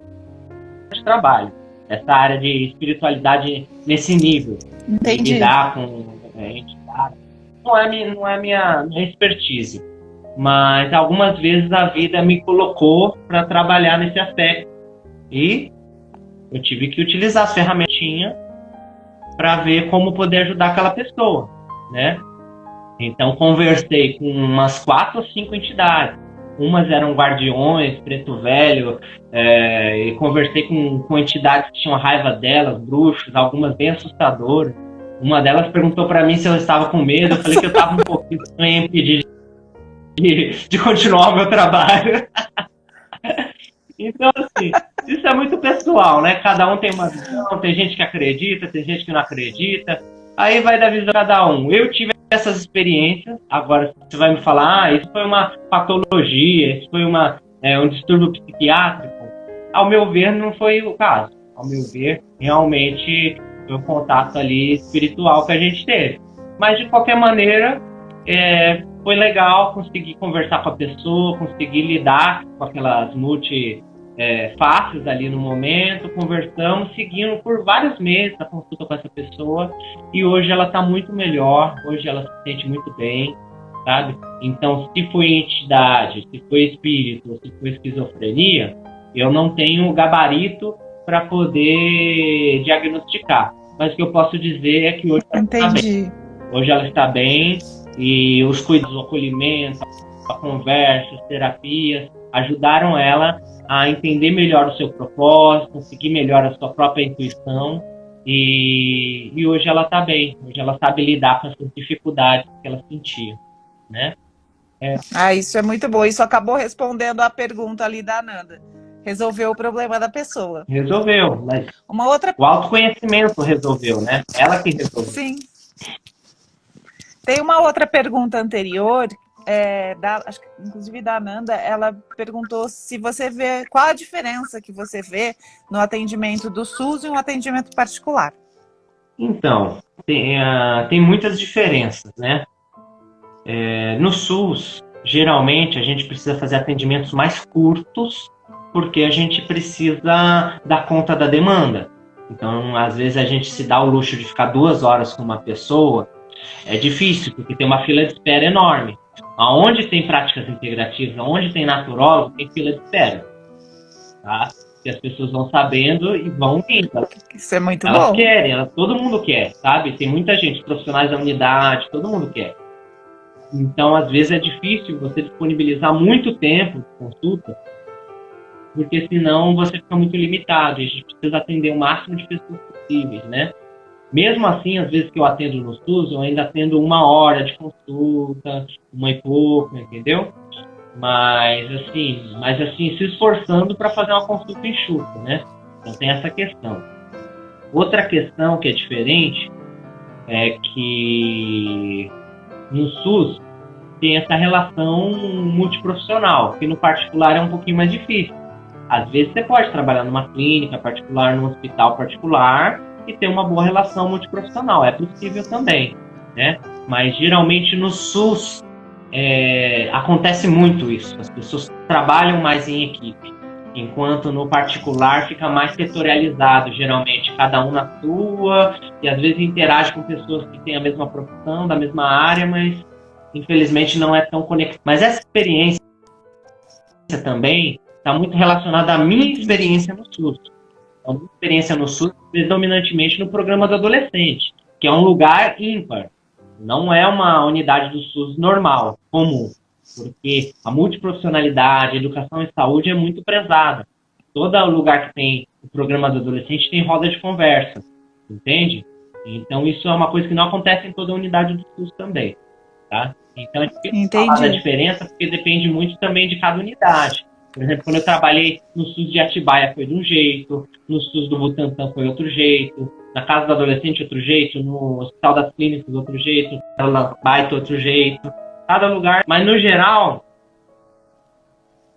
de trabalho, essa área de espiritualidade nesse nível,
Entendi.
de lidar com entidades. Não é minha expertise, mas algumas vezes a vida me colocou para trabalhar nesse aspecto e eu tive que utilizar as ferramentinhas para ver como poder ajudar aquela pessoa, né? Então conversei com umas 4 ou 5 entidades, umas eram guardiões, preto velho, e conversei com entidades que tinham raiva delas, bruxos, algumas bem assustadoras. Uma delas perguntou para mim se eu estava com medo. Eu falei que eu estava um pouquinho sem impedir de continuar o meu trabalho. Então, assim, isso é muito pessoal, né? Cada um tem uma visão, tem gente que acredita, tem gente que não acredita. Aí vai da visão de cada um. Eu tive essas experiências, agora você vai me falar, isso foi uma patologia, isso foi um distúrbio psiquiátrico. Ao meu ver, não foi o caso. Ao meu ver, realmente foi um contato ali espiritual que a gente teve. Mas, de qualquer maneira, foi legal conseguir conversar com a pessoa, conseguir lidar com aquelas faces ali no momento, conversamos, seguindo por vários meses a consulta com essa pessoa, e hoje ela está muito melhor, hoje ela se sente muito bem, sabe? Então, se foi entidade, se foi espírito, se foi esquizofrenia, eu não tenho gabarito para poder diagnosticar. Mas o que eu posso dizer é que hoje ela está bem. Hoje ela está bem e os cuidados, o acolhimento, a conversa, as terapias ajudaram ela a entender melhor o seu propósito, seguir melhor a sua própria intuição e hoje ela está bem. Hoje ela sabe lidar com essas dificuldades que ela sentia, né?
Isso é muito bom. Isso acabou respondendo a pergunta ali da Ananda. Resolveu o problema da pessoa.
Resolveu, mas o autoconhecimento resolveu, né? Ela que resolveu.
Sim. Tem uma outra pergunta anterior, acho que inclusive da Ananda, ela perguntou se você vê, qual a diferença que você vê no atendimento do SUS e um atendimento particular.
Então, tem muitas diferenças, né? No SUS, geralmente a gente precisa fazer atendimentos mais curtos, porque a gente precisa dar conta da demanda. Então, às vezes a gente se dá o luxo de ficar 2 horas com uma pessoa, é difícil, porque tem uma fila de espera enorme. Aonde tem práticas integrativas, aonde tem naturólogo, tem fila de espera, tá? Que as pessoas vão sabendo e vão indo.
Isso é muito
Elas
bom.
querem, todo mundo quer, sabe? Tem muita gente, profissionais da unidade, todo mundo quer. Então, às vezes é difícil você disponibilizar muito tempo de consulta, porque senão você fica muito limitado. E a gente precisa atender o máximo de pessoas possíveis, né? Mesmo assim, às vezes que eu atendo no SUS, eu ainda atendo 1 hora de consulta, 1 e pouco, entendeu? Mas assim, se esforçando para fazer uma consulta enxuta, né? Então tem essa questão. Outra questão que é diferente é que no SUS tem essa relação multiprofissional, que no particular é um pouquinho mais difícil. Às vezes você pode trabalhar numa clínica particular, num hospital particular e ter uma boa relação multiprofissional. É possível também, né? Mas geralmente no SUS acontece muito isso. As pessoas trabalham mais em equipe, enquanto no particular fica mais setorializado, geralmente, cada um na sua, e às vezes interage com pessoas que têm a mesma profissão, da mesma área, mas infelizmente não é tão conectado. Mas essa experiência também está muito relacionada à minha experiência no SUS. A minha experiência no SUS, predominantemente no programa do adolescente, que é um lugar ímpar. Não é uma unidade do SUS normal, comum, porque a multiprofissionalidade, a educação e saúde é muito prezada. Todo lugar que tem o programa do adolescente tem roda de conversa, entende? Então isso é uma coisa que não acontece em toda a unidade do SUS também, tá? Então é difícil falar da diferença, porque depende muito também de cada unidade. Por exemplo, quando eu trabalhei no SUS de Atibaia foi de um jeito, no SUS do Butantã foi outro jeito, na Casa do Adolescente outro jeito, no Hospital das Clínicas outro jeito, na Baita outro jeito, cada lugar. Mas no geral,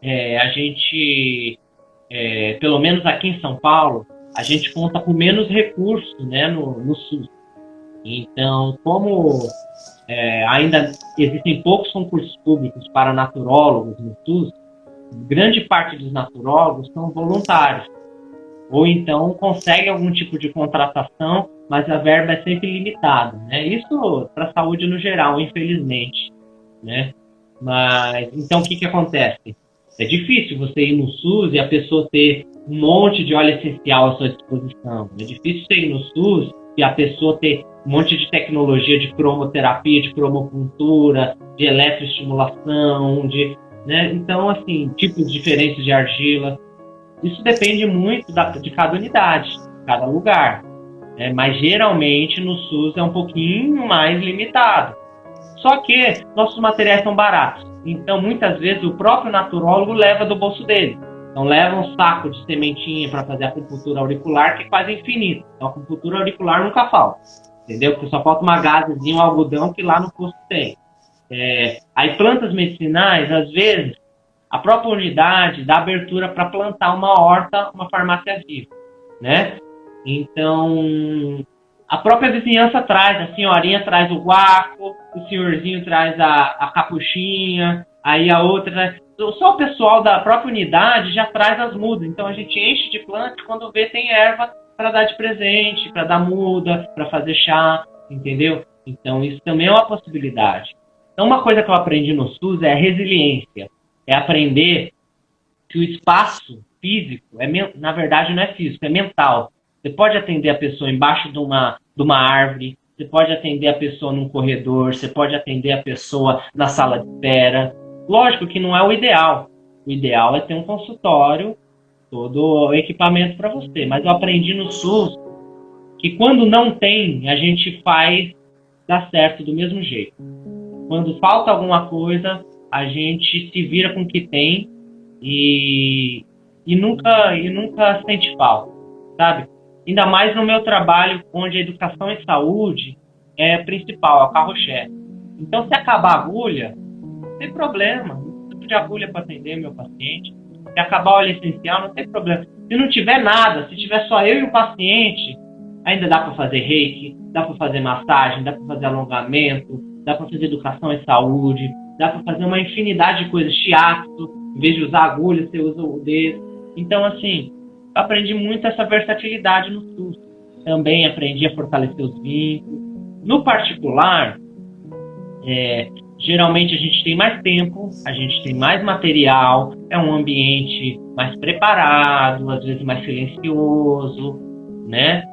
a gente, pelo menos aqui em São Paulo, a gente conta com menos recursos, né, no SUS. Então, como ainda existem poucos concursos públicos para naturólogos no SUS, grande parte dos naturólogos são voluntários, ou então conseguem algum tipo de contratação, mas a verba é sempre limitada, né? Isso para a saúde no geral, infelizmente, né? Mas então o que acontece? É difícil você ir no SUS e a pessoa ter um monte de óleo essencial à sua disposição. É difícil você ir no SUS e a pessoa ter um monte de tecnologia de cromoterapia, de cromopuntura, de eletroestimulação, né? Então, assim, tipos diferentes de argila. Isso depende muito de cada unidade, de cada lugar. Mas geralmente no SUS é um pouquinho mais limitado. Só que nossos materiais são baratos. Então, muitas vezes, o próprio naturólogo leva do bolso dele. Então, leva um saco de sementinha para fazer a acupuntura auricular, que é quase infinito. Então, a acupuntura auricular nunca falta. Entendeu? Porque só falta uma gazezinha, um algodão, que lá no posto tem. Aí, plantas medicinais, às vezes, a própria unidade dá abertura para plantar uma horta, uma farmácia viva, né? Então, a própria vizinhança traz, a senhorinha traz o guaco, o senhorzinho traz a capuchinha, aí a outra... Só o pessoal da própria unidade já traz as mudas. Então, a gente enche de planta e quando vê tem erva para dar de presente, para dar muda, para fazer chá, entendeu? Então, isso também é uma possibilidade. Então, uma coisa que eu aprendi no SUS é a resiliência. É aprender que o espaço físico, na verdade, não é físico, é mental. Você pode atender a pessoa embaixo de uma árvore, você pode atender a pessoa num corredor, você pode atender a pessoa na sala de espera. Lógico que não é o ideal. O ideal é ter um consultório, todo o equipamento para você. Mas eu aprendi no SUS que quando não tem, a gente faz dar certo do mesmo jeito. Quando falta alguma coisa, a gente se vira com o que tem e nunca sente falta, sabe? Ainda mais no meu trabalho, onde a educação e saúde é principal, é o carro-chefe. Então, se acabar a agulha, não tem problema. Não preciso de agulha para atender meu paciente. Se acabar o óleo essencial, não tem problema. Se não tiver nada, se tiver só eu e o paciente, Ainda dá para fazer reiki, dá para fazer massagem, dá para fazer alongamento, dá para fazer educação em saúde, dá para fazer uma infinidade de coisas, shiatsu, em vez de usar agulha, você usa o dedo. Então, assim, eu aprendi muito essa versatilidade no SUS. Também aprendi a fortalecer os vínculos. No particular, geralmente a gente tem mais tempo, a gente tem mais material, é um ambiente mais preparado, às vezes mais silencioso, né?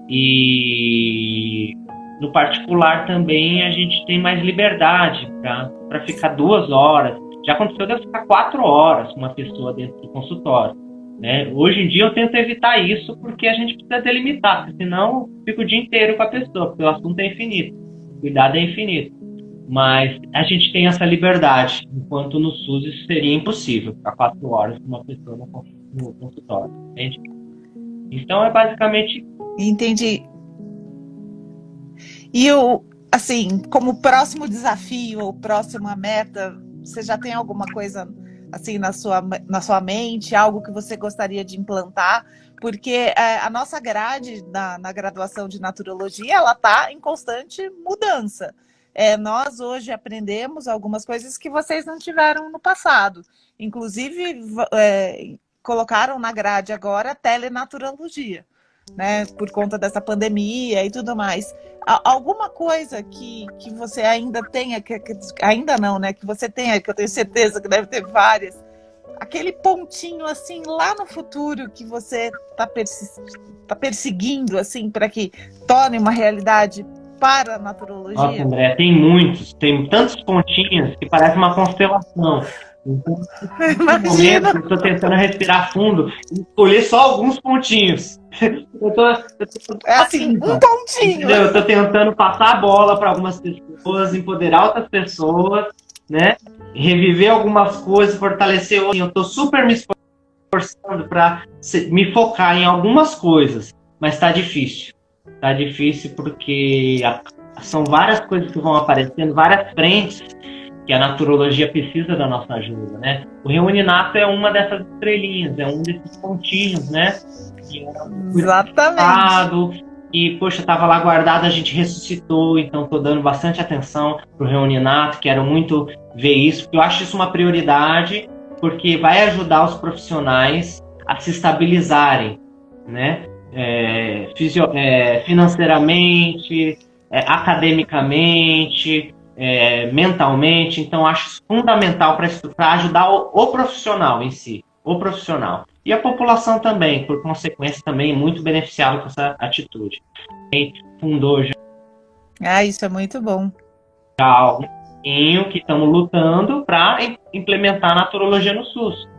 E no particular também a gente tem mais liberdade para ficar 2 horas. Já aconteceu de eu ficar 4 horas com uma pessoa dentro do consultório, né? Hoje em dia eu tento evitar isso porque a gente precisa delimitar, porque senão eu fico o dia inteiro com a pessoa, porque o assunto é infinito, o cuidado é infinito. Mas a gente tem essa liberdade, enquanto no SUS isso seria impossível, ficar 4 horas com uma pessoa no consultório, entende? Então é basicamente...
Entendi. E assim, como próximo desafio ou próxima meta, você já tem alguma coisa assim na sua mente, algo que você gostaria de implantar? Porque a nossa grade na graduação de naturologia, ela está em constante mudança. Nós hoje aprendemos algumas coisas que vocês não tiveram no passado. Inclusive, colocaram na grade agora telenaturologia, né, por conta dessa pandemia e tudo mais. Alguma coisa que você ainda tenha, ainda não, né, que você tenha, que eu tenho certeza que deve ter várias, aquele pontinho assim lá no futuro que você tá perseguindo assim para que torne uma realidade para a naturologia?
Nossa, André, tem muitos, tem tantos pontinhos que parece uma constelação. Então, no momento, eu estou tentando respirar fundo e escolher só alguns pontinhos.
É assim, um pontinho.
Entendeu? Eu estou tentando passar a bola para algumas pessoas, empoderar outras pessoas, né? Reviver algumas coisas, fortalecer outras. Eu estou super me esforçando para me focar em algumas coisas, mas está difícil. Está difícil porque são várias coisas que vão aparecendo, várias frentes que a naturologia precisa da nossa ajuda, né? O Reuninato é uma dessas estrelinhas, é um desses pontinhos, né?
Exatamente.
E, poxa, estava lá guardado, a gente ressuscitou, então estou dando bastante atenção para o Reuninato, quero muito ver isso, porque eu acho isso uma prioridade, porque vai ajudar os profissionais a se estabilizarem, né? Financeiramente, academicamente, mentalmente. Então acho isso fundamental para ajudar o profissional em si, o profissional. E a população também, por consequência, também muito beneficiada com essa atitude. Quem fundou já...
isso é muito bom.
Já há algum tempo que estamos lutando para implementar a naturologia no SUS.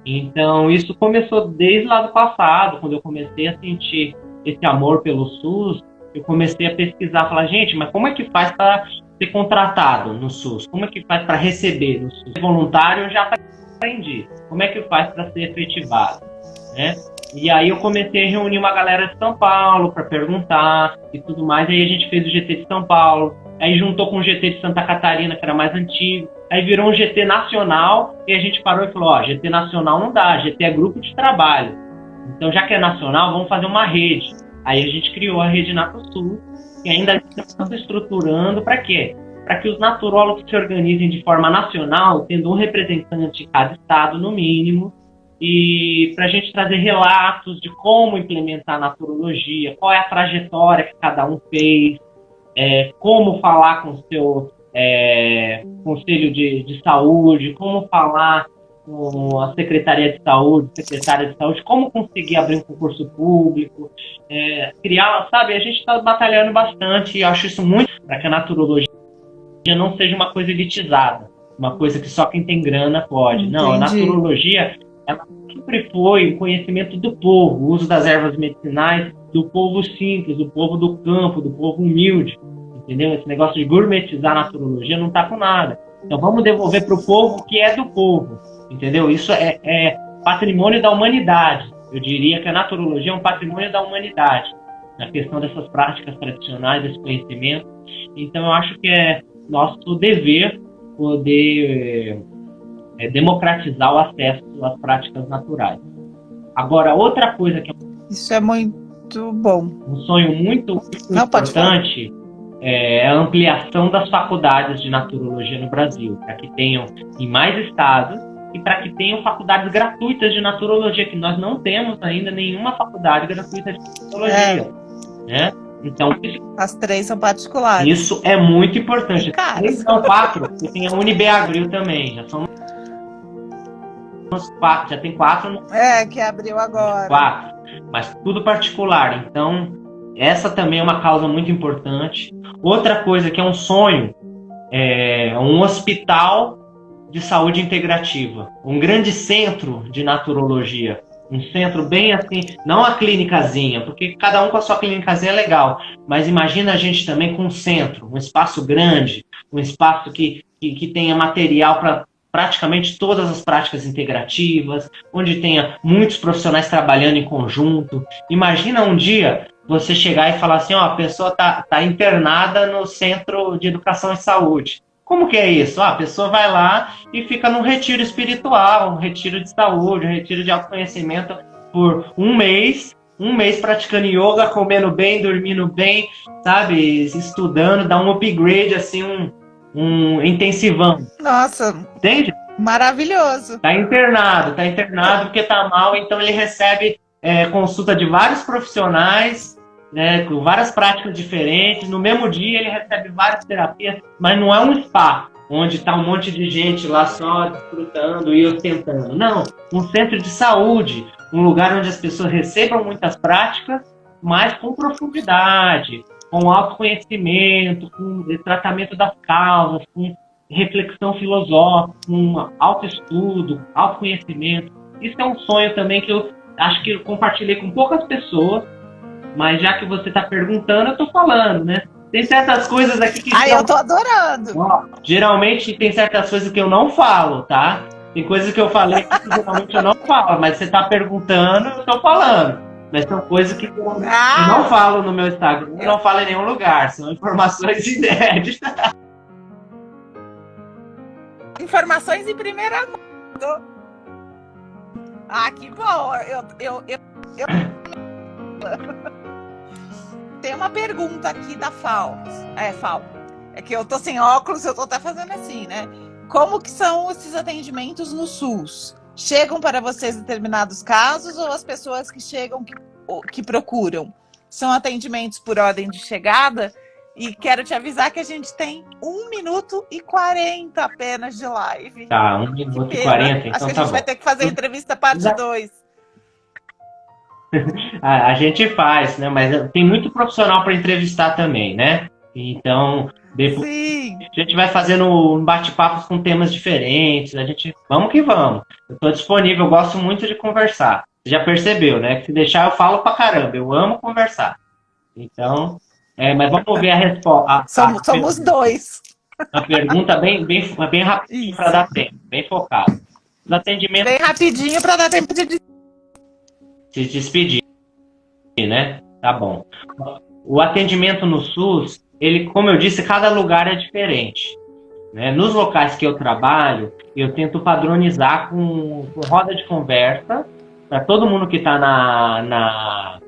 Então, isso começou desde lá do passado, quando eu comecei a sentir esse amor pelo SUS, eu comecei a pesquisar, falar, gente, mas como é que faz para ser contratado no SUS? Como é que faz para receber no SUS? Voluntário eu já aprendi. Como é que faz para ser efetivado? Né? E aí eu comecei a reunir uma galera de São Paulo para perguntar e tudo mais. Aí a gente fez o GT de São Paulo, aí juntou com o GT de Santa Catarina, que era mais antigo. Aí virou um GT nacional e a gente parou e falou, GT nacional não dá, GT é grupo de trabalho. Então, já que é nacional, vamos fazer uma rede. Aí a gente criou a Rede NatoSUS, e ainda estamos estruturando para quê? Para que os naturólogos se organizem de forma nacional, tendo um representante em cada estado, no mínimo, e para a gente trazer relatos de como implementar a naturologia, qual é a trajetória que cada um fez, como falar com o seu conselho de saúde, como falar com a secretária de saúde, como conseguir abrir um concurso público, criar, sabe, a gente está batalhando bastante e eu acho isso muito para que a naturologia não seja uma coisa elitizada, uma coisa que só quem tem grana pode.
Entendi.
Não, a naturologia ela sempre foi o conhecimento do povo, o uso das ervas medicinais do povo simples, do povo do campo, do povo humilde, entendeu? Esse negócio de gourmetizar a naturologia não tá com nada. Então vamos devolver para o povo o que é do povo, entendeu? Isso é patrimônio da humanidade. Eu diria que a naturologia é um patrimônio da humanidade, na questão dessas práticas tradicionais, desse conhecimento. Então eu acho que é nosso dever poder democratizar o acesso às práticas naturais. Agora, outra coisa que...
Isso é muito muito bom.
Um sonho muito
Não, pode falar.
importante é a ampliação das faculdades de naturologia no Brasil, para que tenham em mais estados e para que tenham faculdades gratuitas de naturologia, que nós não temos ainda nenhuma faculdade gratuita de naturologia. Né? Então,
As 3 são particulares.
isso é muito importante.
E caras.
3 são 4, porque tem a UniBeagril também, já são uns 4, já tem 4.
Que abriu agora.
4, mas tudo particular. Então, essa também é uma causa muito importante. Outra coisa que é um sonho é um hospital de saúde integrativa, um grande centro de naturologia, um centro bem assim, não a clínicazinha, porque cada um com a sua clínicazinha é legal, mas imagina a gente também com um centro, um espaço grande, um espaço que tenha material para praticamente todas as práticas integrativas, onde tenha muitos profissionais trabalhando em conjunto. Imagina um dia você chegar e falar assim, ó, a pessoa tá internada no Centro de Educação e Saúde. Como que é isso? A pessoa vai lá e fica num retiro espiritual, um retiro de saúde, um retiro de autoconhecimento por um mês praticando yoga, comendo bem, dormindo bem, sabe? Estudando, dá um upgrade, assim, um intensivão.
Nossa,
entende?
Maravilhoso.
Tá internado porque tá mal, então ele recebe consulta de vários profissionais, né, com várias práticas diferentes. No mesmo dia ele recebe várias terapias, mas não é um spa, onde tá um monte de gente lá só desfrutando e ostentando. Não, um centro de saúde, um lugar onde as pessoas recebam muitas práticas, mas com profundidade, com autoconhecimento, com tratamento das causas, com reflexão filosófica, com autoestudo, autoconhecimento. Isso é um sonho também que eu acho que eu compartilhei com poucas pessoas, mas já que você está perguntando, eu estou falando, né? Tem certas coisas aqui que...
eu tô adorando!
Ó, geralmente tem certas coisas que eu não falo, tá? Tem coisas que eu falei que geralmente eu não falo, mas você está perguntando, eu estou falando. Mas são coisas que eu não falo no meu Instagram, eu não falo em nenhum lugar. São informações inéditas.
Informações em primeira mão. Que bom! Tem uma pergunta aqui da Fal. Fal. É que eu tô sem óculos, eu tô até fazendo assim, né? Como que são esses atendimentos no SUS? Chegam para vocês determinados casos ou as pessoas que chegam, que procuram? São atendimentos por ordem de chegada? E quero te avisar que a gente tem 1 minuto e 40 apenas de live.
Tá, 1 minuto e 40, então
acho que a gente vai ter que fazer a entrevista parte 2.
A gente faz, né? Mas tem muito profissional para entrevistar também, né? Então, depois
Sim.
A gente vai fazendo bate-papos com temas diferentes. Vamos que vamos. Eu estou disponível, eu gosto muito de conversar. Você já percebeu, né? Que se deixar eu falo pra caramba. Eu amo conversar. Então, mas vamos ver a resposta.
Somos dois.
Uma pergunta bem rapidinho para dar tempo, bem focado. O atendimento...
Bem rapidinho para dar tempo de
se despedir, né? Tá bom. O atendimento no SUS, ele, como eu disse, cada lugar é diferente. Né? Nos locais que eu trabalho, eu tento padronizar com roda de conversa para todo mundo que está na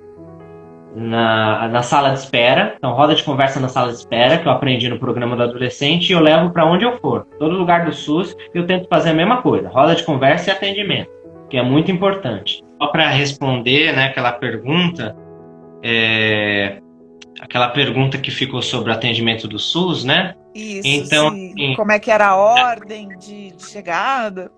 sala de espera. Então, roda de conversa na sala de espera, que eu aprendi no programa do adolescente, e eu levo para onde eu for. Todo lugar do SUS, eu tento fazer a mesma coisa. Roda de conversa e atendimento, que é muito importante. Só para responder, né, aquela pergunta que ficou sobre o atendimento do SUS, né?
Isso,
então,
sim. Como é que era a ordem de chegada?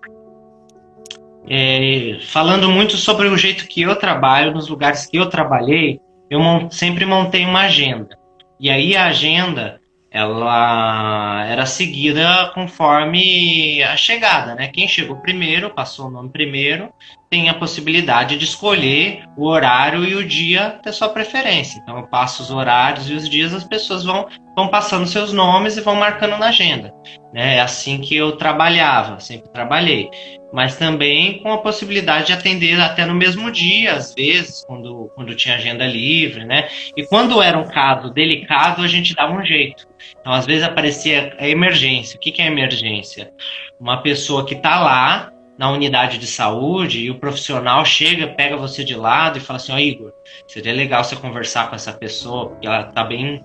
Falando muito sobre o jeito que eu trabalho, nos lugares que eu trabalhei, eu sempre montei uma agenda. E aí a agenda, ela era seguida conforme a chegada, né? Quem chegou primeiro, passou o nome primeiro, tem a possibilidade de escolher o horário e o dia da sua preferência. Então eu passo os horários e os dias, as pessoas vão passando seus nomes e vão marcando na agenda. Né? É assim que eu trabalhava, sempre trabalhei. Mas também com a possibilidade de atender até no mesmo dia, às vezes, quando tinha agenda livre, né? E quando era um caso delicado, a gente dava um jeito. Então, às vezes aparecia a emergência. O que é emergência? Uma pessoa que está lá, na unidade de saúde e o profissional chega, pega você de lado e fala assim, ó, Igor, seria legal você conversar com essa pessoa, porque ela tá bem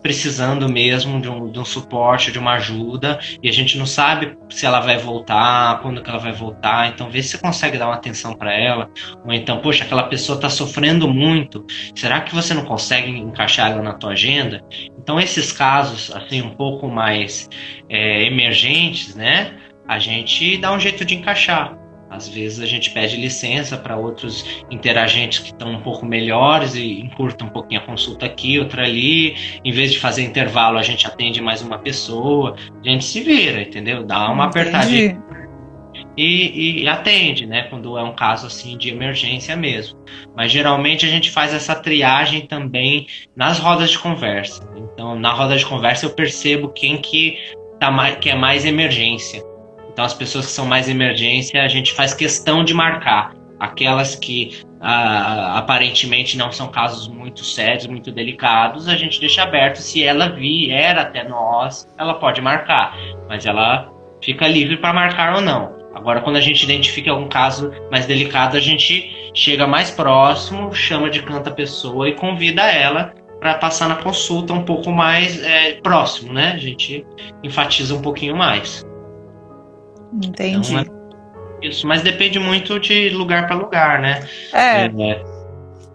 precisando mesmo de um suporte, de uma ajuda, e a gente não sabe se ela vai voltar, quando que ela vai voltar, então vê se você consegue dar uma atenção para ela, ou então, poxa, aquela pessoa está sofrendo muito, será que você não consegue encaixar ela na tua agenda? Então esses casos, assim, um pouco mais emergentes, né, a gente dá um jeito de encaixar. Às vezes a gente pede licença para outros interagentes que estão um pouco melhores e encurta um pouquinho a consulta aqui, outra ali. Em vez de fazer intervalo, a gente atende mais uma pessoa. A gente se vira, entendeu? Dá uma apertadinha e atende, né? Quando é um caso assim de emergência mesmo. Mas geralmente a gente faz essa triagem também nas rodas de conversa. Então, na roda de conversa eu percebo quem que é mais emergência. Então, as pessoas que são mais emergência, a gente faz questão de marcar. Aquelas que aparentemente não são casos muito sérios, muito delicados, a gente deixa aberto. Se ela vier até nós, ela pode marcar. Mas ela fica livre para marcar ou não. Agora, quando a gente identifica algum caso mais delicado, a gente chega mais próximo, chama de canto a pessoa e convida ela para passar na consulta um pouco mais próximo, né? A gente enfatiza um pouquinho mais.
Entendi.
Então, isso, mas depende muito de lugar para lugar, né?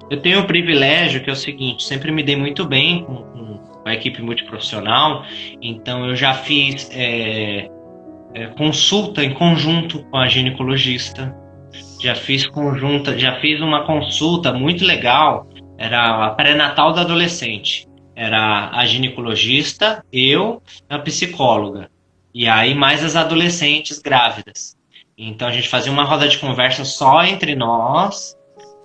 Eu tenho o privilégio que é o seguinte, sempre me dei muito bem com a equipe multiprofissional, então eu já fiz consulta em conjunto com a ginecologista, já fiz uma consulta muito legal, era a pré-natal da adolescente, era a ginecologista, eu, a psicóloga. E aí mais as adolescentes grávidas. Então a gente fazia uma roda de conversa só entre nós.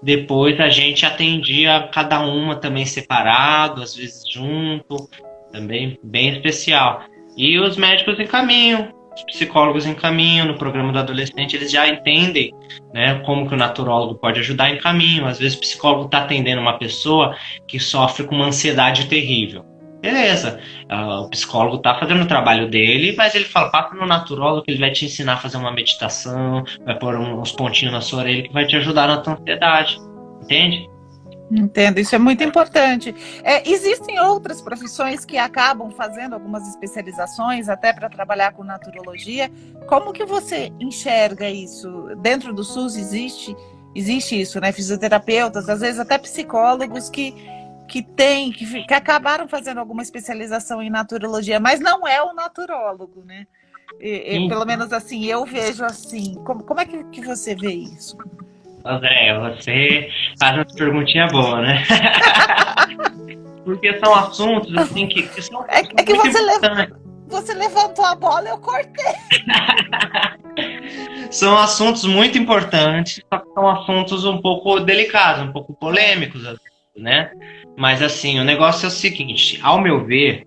Depois a gente atendia cada uma também separado, às vezes junto. Também bem especial. E os médicos encaminham, os psicólogos encaminham. No programa do adolescente eles já entendem, né, como que o naturólogo pode ajudar, encaminham. Às vezes o psicólogo está atendendo uma pessoa que sofre com uma ansiedade terrível. Beleza, o psicólogo tá fazendo o trabalho dele, mas ele fala, passa no naturólogo que ele vai te ensinar a fazer uma meditação, vai pôr uns pontinhos na sua orelha que vai te ajudar na tua ansiedade, entende?
Entendo, isso é muito importante. Existem outras profissões que acabam fazendo algumas especializações até para trabalhar com naturologia. Como que você enxerga isso? Dentro do SUS existe isso, né? Fisioterapeutas, às vezes até psicólogos que acabaram fazendo alguma especialização em naturologia, mas não é o naturólogo, né? Pelo menos assim, eu vejo assim. Como é que você vê isso?
André, você faz uma perguntinha boa, né? Porque são assuntos assim que são
que você levantou a bola e eu cortei.
São assuntos muito importantes, só que são assuntos um pouco delicados, um pouco polêmicos, né? Mas assim, o negócio é o seguinte, ao meu ver,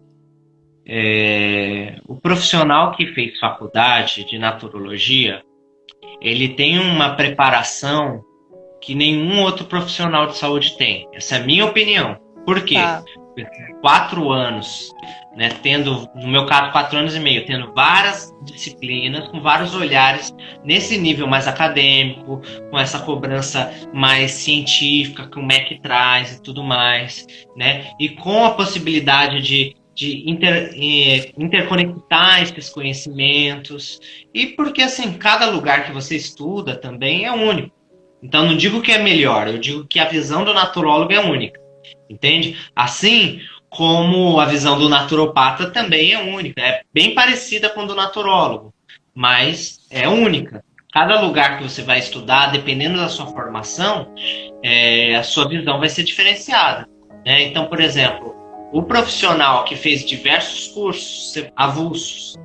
o profissional que fez faculdade de naturologia, ele tem uma preparação que nenhum outro profissional de saúde tem. Essa é a minha opinião. Por quê? 4 anos, né, tendo, no meu caso, 4 anos e meio, tendo várias disciplinas, com vários olhares, nesse nível mais acadêmico, com essa cobrança mais científica, que o MEC traz e tudo mais, né, e com a possibilidade de interconectar esses conhecimentos, e porque, assim, cada lugar que você estuda também é único. Então, não digo que é melhor, eu digo que a visão do naturólogo é única, entende? Assim como a visão do naturopata também é única, é bem parecida com a do naturólogo, mas é única. Cada lugar que você vai estudar, dependendo da sua formação, a sua visão vai ser diferenciada, né? Então, por exemplo, o profissional que fez diversos cursos avulsos,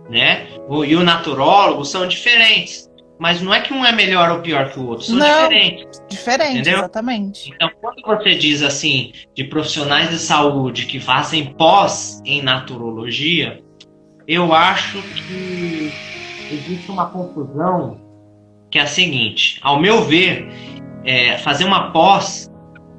né, e o naturólogo são diferentes. Mas não é que um é melhor ou pior que o outro, são diferentes.
Diferente,
entendeu?
Exatamente.
Então, quando você diz assim, de profissionais de saúde que fazem pós em naturologia, eu acho que existe uma confusão que é a seguinte, ao meu ver, fazer uma pós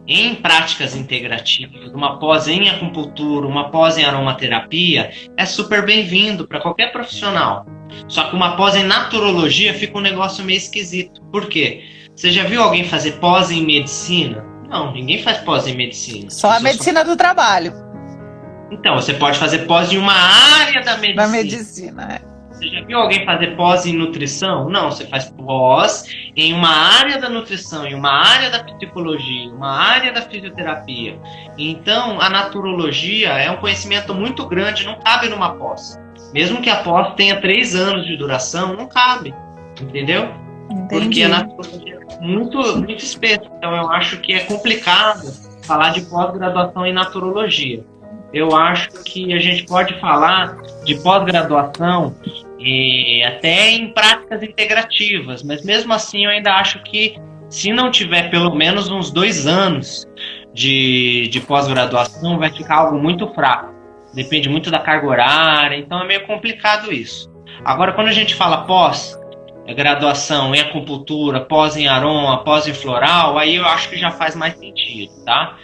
em práticas integrativas, uma pós em acupuntura, uma pós em aromaterapia, é super bem-vindo para qualquer profissional. Só que uma pós em naturologia fica um negócio meio esquisito. Por quê? Você já viu alguém fazer pós em medicina? Não, ninguém faz pós em medicina.
Só a medicina do trabalho.
Então, você pode fazer pós em uma área da medicina.
Da medicina,
Você já viu alguém fazer pós em nutrição? Não, você faz pós em uma área da nutrição, em uma área da psicologia, uma área da fisioterapia. Então, a naturologia é um conhecimento muito grande, não cabe numa pós. Mesmo que a pós tenha 3 anos de duração, não cabe, entendeu?
Entendi.
Porque a naturologia é muito espessa. Então, eu acho que é complicado falar de pós-graduação em naturologia. Eu acho que a gente pode falar de pós-graduação até em práticas integrativas, mas mesmo assim eu ainda acho que se não tiver pelo menos uns 2 anos de pós-graduação, vai ficar algo muito fraco. Depende muito da carga horária, então é meio complicado isso. Agora, quando a gente fala pós-graduação em acupuntura, pós em aroma, pós em floral, aí eu acho que já faz mais sentido, tá?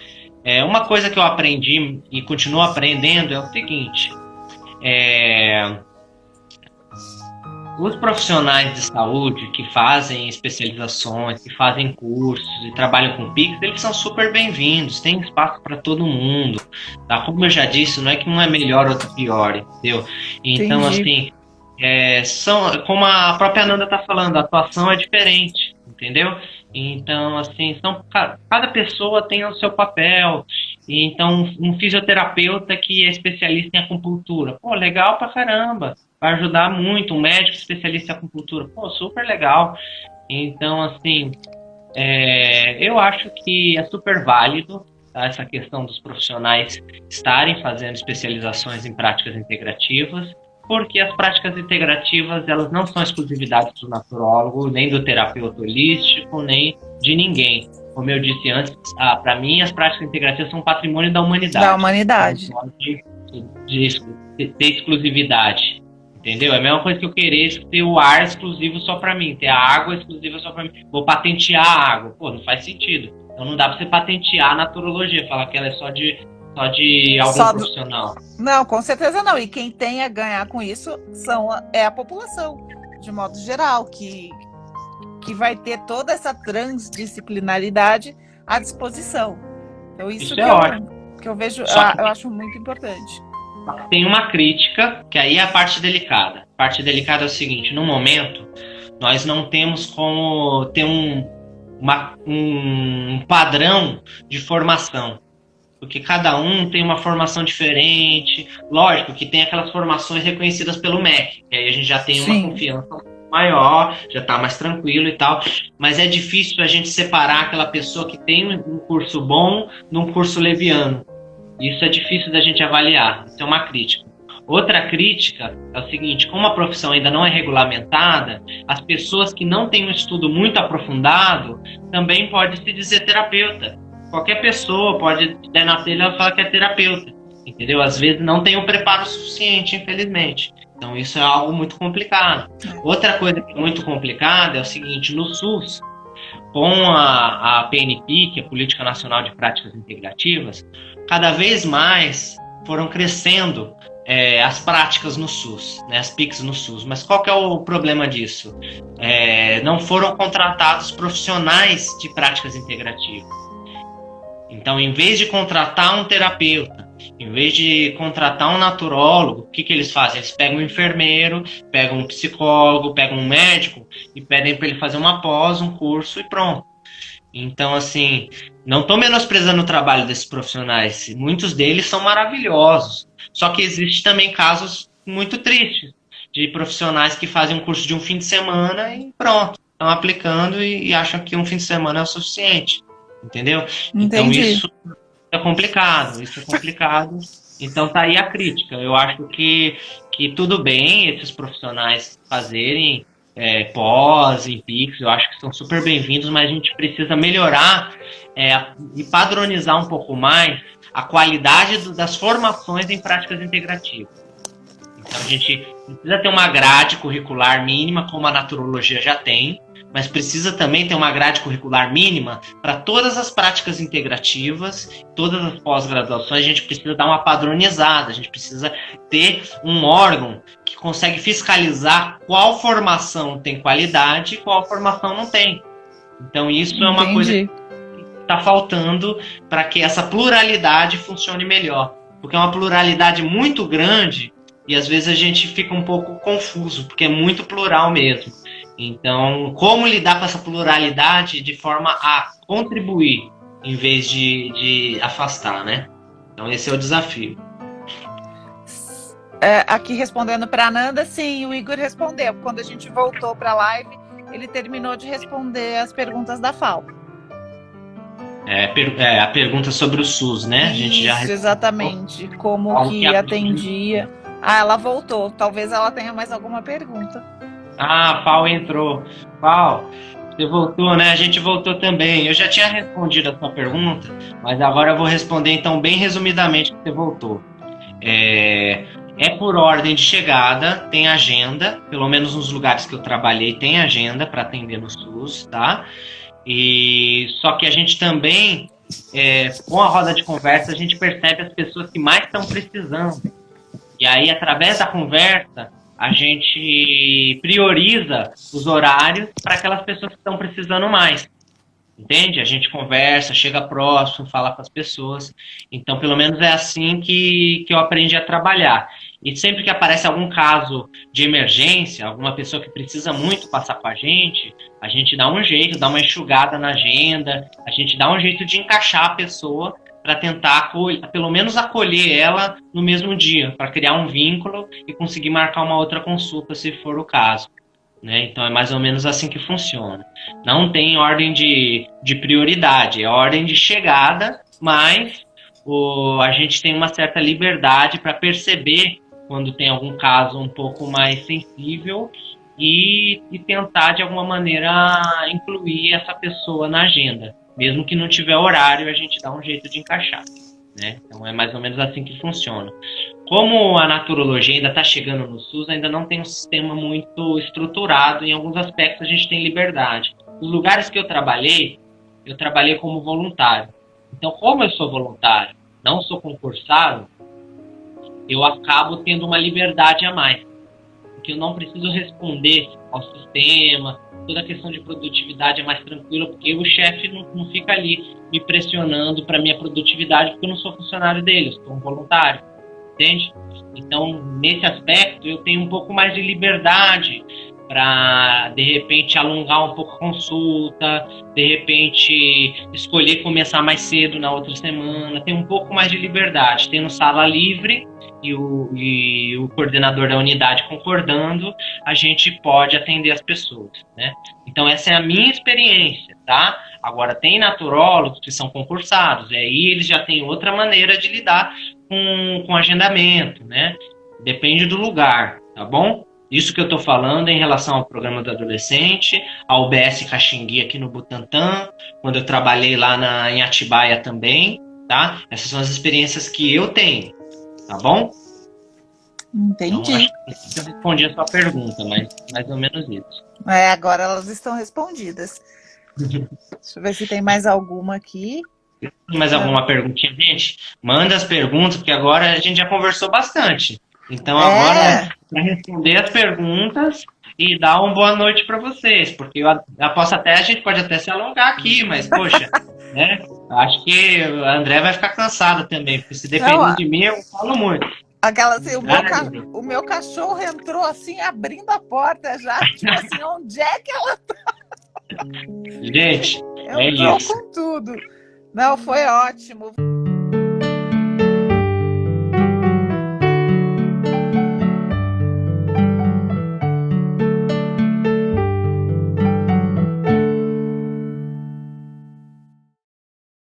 Uma coisa que eu aprendi e continuo aprendendo é o seguinte: os profissionais de saúde que fazem especializações, que fazem cursos e trabalham com Pix, eles são super bem-vindos, tem espaço para todo mundo, tá? Como eu já disse, não é que um é melhor ou outro pior, entendeu? Então,
Entendi.
assim, como a própria Ananda está falando, a atuação é diferente, entendeu? Então, assim, cada pessoa tem o seu papel. Então, um fisioterapeuta que é especialista em acupuntura, pô, legal pra caramba, vai ajudar muito. Um médico especialista em acupuntura, pô, super legal. Então, assim, eu acho que é super válido, tá, essa questão dos profissionais estarem fazendo especializações em práticas integrativas, porque as práticas integrativas, elas não são exclusividade do naturólogo, nem do terapeuta holístico, nem de ninguém. Como eu disse antes, para mim as práticas integrativas são patrimônio da humanidade.
Da humanidade.
Não pode ter exclusividade, entendeu? É a mesma coisa que eu querer ter o ar exclusivo só para mim, ter a água exclusiva só para mim. Vou patentear a água. Pô, não faz sentido. Então não dá para você patentear a naturologia, falar que ela é só de algum profissional.
Não, com certeza não. E quem tem a ganhar com isso é a população, de modo geral, que vai ter toda essa transdisciplinaridade à disposição. Então, isso que, que eu vejo, eu acho muito importante.
Tem uma crítica, que aí é a parte delicada. A parte delicada é o seguinte: no momento, nós não temos como ter um padrão de formação. Porque cada um tem uma formação diferente. Lógico que tem aquelas formações reconhecidas pelo MEC, que aí a gente já tem uma confiança maior, já está mais tranquilo e tal. Mas é difícil a gente separar aquela pessoa que tem um curso bom de um curso leviano. Isso é difícil da gente avaliar. Isso é uma crítica. Outra crítica é o seguinte: como a profissão ainda não é regulamentada, as pessoas que não têm um estudo muito aprofundado também podem se dizer terapeuta. Qualquer pessoa pode der na telha e falar que é terapeuta, entendeu? Às vezes não tem o preparo suficiente, infelizmente. Então isso é algo muito complicado. Outra coisa que é muito complicada é o seguinte: no SUS, com a PNP, que é a Política Nacional de Práticas Integrativas, cada vez mais foram crescendo as práticas no SUS, né, as PICs no SUS. Mas qual que é o problema disso? Não foram contratados profissionais de práticas integrativas. Então, em vez de contratar um terapeuta, em vez de contratar um naturólogo, o que eles fazem? Eles pegam um enfermeiro, pegam um psicólogo, pegam um médico e pedem para ele fazer uma pós, um curso e pronto. Então, assim, não estou menosprezando o trabalho desses profissionais. Muitos deles são maravilhosos. Só que existe também casos muito tristes de profissionais que fazem um curso de um fim de semana e pronto, estão aplicando e acham que um fim de semana é o suficiente. Entendeu?
Entendi.
Então isso é complicado, Então tá aí a crítica. Eu acho que tudo bem esses profissionais fazerem pós em Pix, eu acho que são super bem-vindos, mas a gente precisa melhorar e padronizar um pouco mais a qualidade das formações em práticas integrativas. Então a gente precisa ter uma grade curricular mínima, como a naturologia já tem, mas precisa também ter uma grade curricular mínima para todas as práticas integrativas, todas as pós-graduações. A gente precisa dar uma padronizada, a gente precisa ter um órgão que consegue fiscalizar qual formação tem qualidade e qual formação não tem. Então isso é uma coisa que está faltando para que essa pluralidade funcione melhor, porque é uma pluralidade muito grande e às vezes a gente fica um pouco confuso, porque é muito plural mesmo. Então, como lidar com essa pluralidade de forma a contribuir, em vez de afastar, né? Então, esse é o desafio.
Aqui respondendo para a Nanda, sim, o Igor respondeu. Quando a gente voltou para a live, ele terminou de responder as perguntas da FAO.
A pergunta sobre o SUS, né?
Isso,
a gente já
exatamente. Como que atendia. Ela voltou. Talvez ela tenha mais alguma pergunta.
Pau entrou. Pau, você voltou, né? A gente voltou também. Eu já tinha respondido a sua pergunta, mas agora eu vou responder, então, bem resumidamente, que você voltou. É por ordem de chegada, tem agenda, pelo menos nos lugares que eu trabalhei, tem agenda para atender no SUS, tá? E só que a gente também, com a roda de conversa, a gente percebe as pessoas que mais estão precisando. E aí, através da conversa, a gente prioriza os horários para aquelas pessoas que estão precisando mais. Entende? A gente conversa, chega próximo, fala com as pessoas. Então, pelo menos é assim que eu aprendi a trabalhar. E sempre que aparece algum caso de emergência, alguma pessoa que precisa muito passar com a gente dá um jeito, dá uma enxugada na agenda, a gente dá um jeito de encaixar a pessoa para tentar, pelo menos, acolher ela no mesmo dia, para criar um vínculo e conseguir marcar uma outra consulta, se for o caso. Né? Então, é mais ou menos assim que funciona. Não tem ordem de prioridade, é ordem de chegada, mas a gente tem uma certa liberdade para perceber quando tem algum caso um pouco mais sensível e tentar, de alguma maneira, incluir essa pessoa na agenda. Mesmo que não tiver horário, a gente dá um jeito de encaixar. Né? Então, é mais ou menos assim que funciona. Como a naturologia ainda está chegando no SUS, ainda não tem um sistema muito estruturado, em alguns aspectos a gente tem liberdade. Nos lugares que eu trabalhei como voluntário. Então, como eu sou voluntário, não sou concursado, eu acabo tendo uma liberdade a mais. Porque eu não preciso responder ao sistema, toda a questão de produtividade é mais tranquila, porque o chefe não fica ali me pressionando para minha produtividade, porque eu não sou funcionário dele, eu sou um voluntário. Entende? Então, nesse aspecto, eu tenho um pouco mais de liberdade para, de repente, alongar um pouco a consulta, de repente, escolher começar mais cedo na outra semana, tem um pouco mais de liberdade. Tendo sala livre e o coordenador da unidade concordando, a gente pode atender as pessoas, né? Então, essa é a minha experiência, tá? Agora, tem naturólogos que são concursados, e aí eles já têm outra maneira de lidar com agendamento, né? Depende do lugar, tá bom? Isso que eu tô falando é em relação ao programa do adolescente, ao UBS Caxingui aqui no Butantã, quando eu trabalhei lá em Atibaia também, tá? Essas são as experiências que eu tenho, tá bom?
Entendi.
Então, acho que eu respondi a sua pergunta, mas mais ou menos isso.
Agora elas estão respondidas. Deixa eu ver se tem mais alguma aqui.
Mais alguma perguntinha, gente? Manda as perguntas, porque agora a gente já conversou bastante. Então agora, para responder as perguntas e dar uma boa noite para vocês, porque eu aposto até, a gente pode até se alongar aqui, mas, poxa, né? Acho que a André vai ficar cansada também, porque se depender de mim, eu falo muito.
Aquela assim, o meu cachorro entrou assim, abrindo a porta já, tipo assim, onde é que ela tá?
Gente, é
entrou
isso.
com tudo. Não, foi ótimo.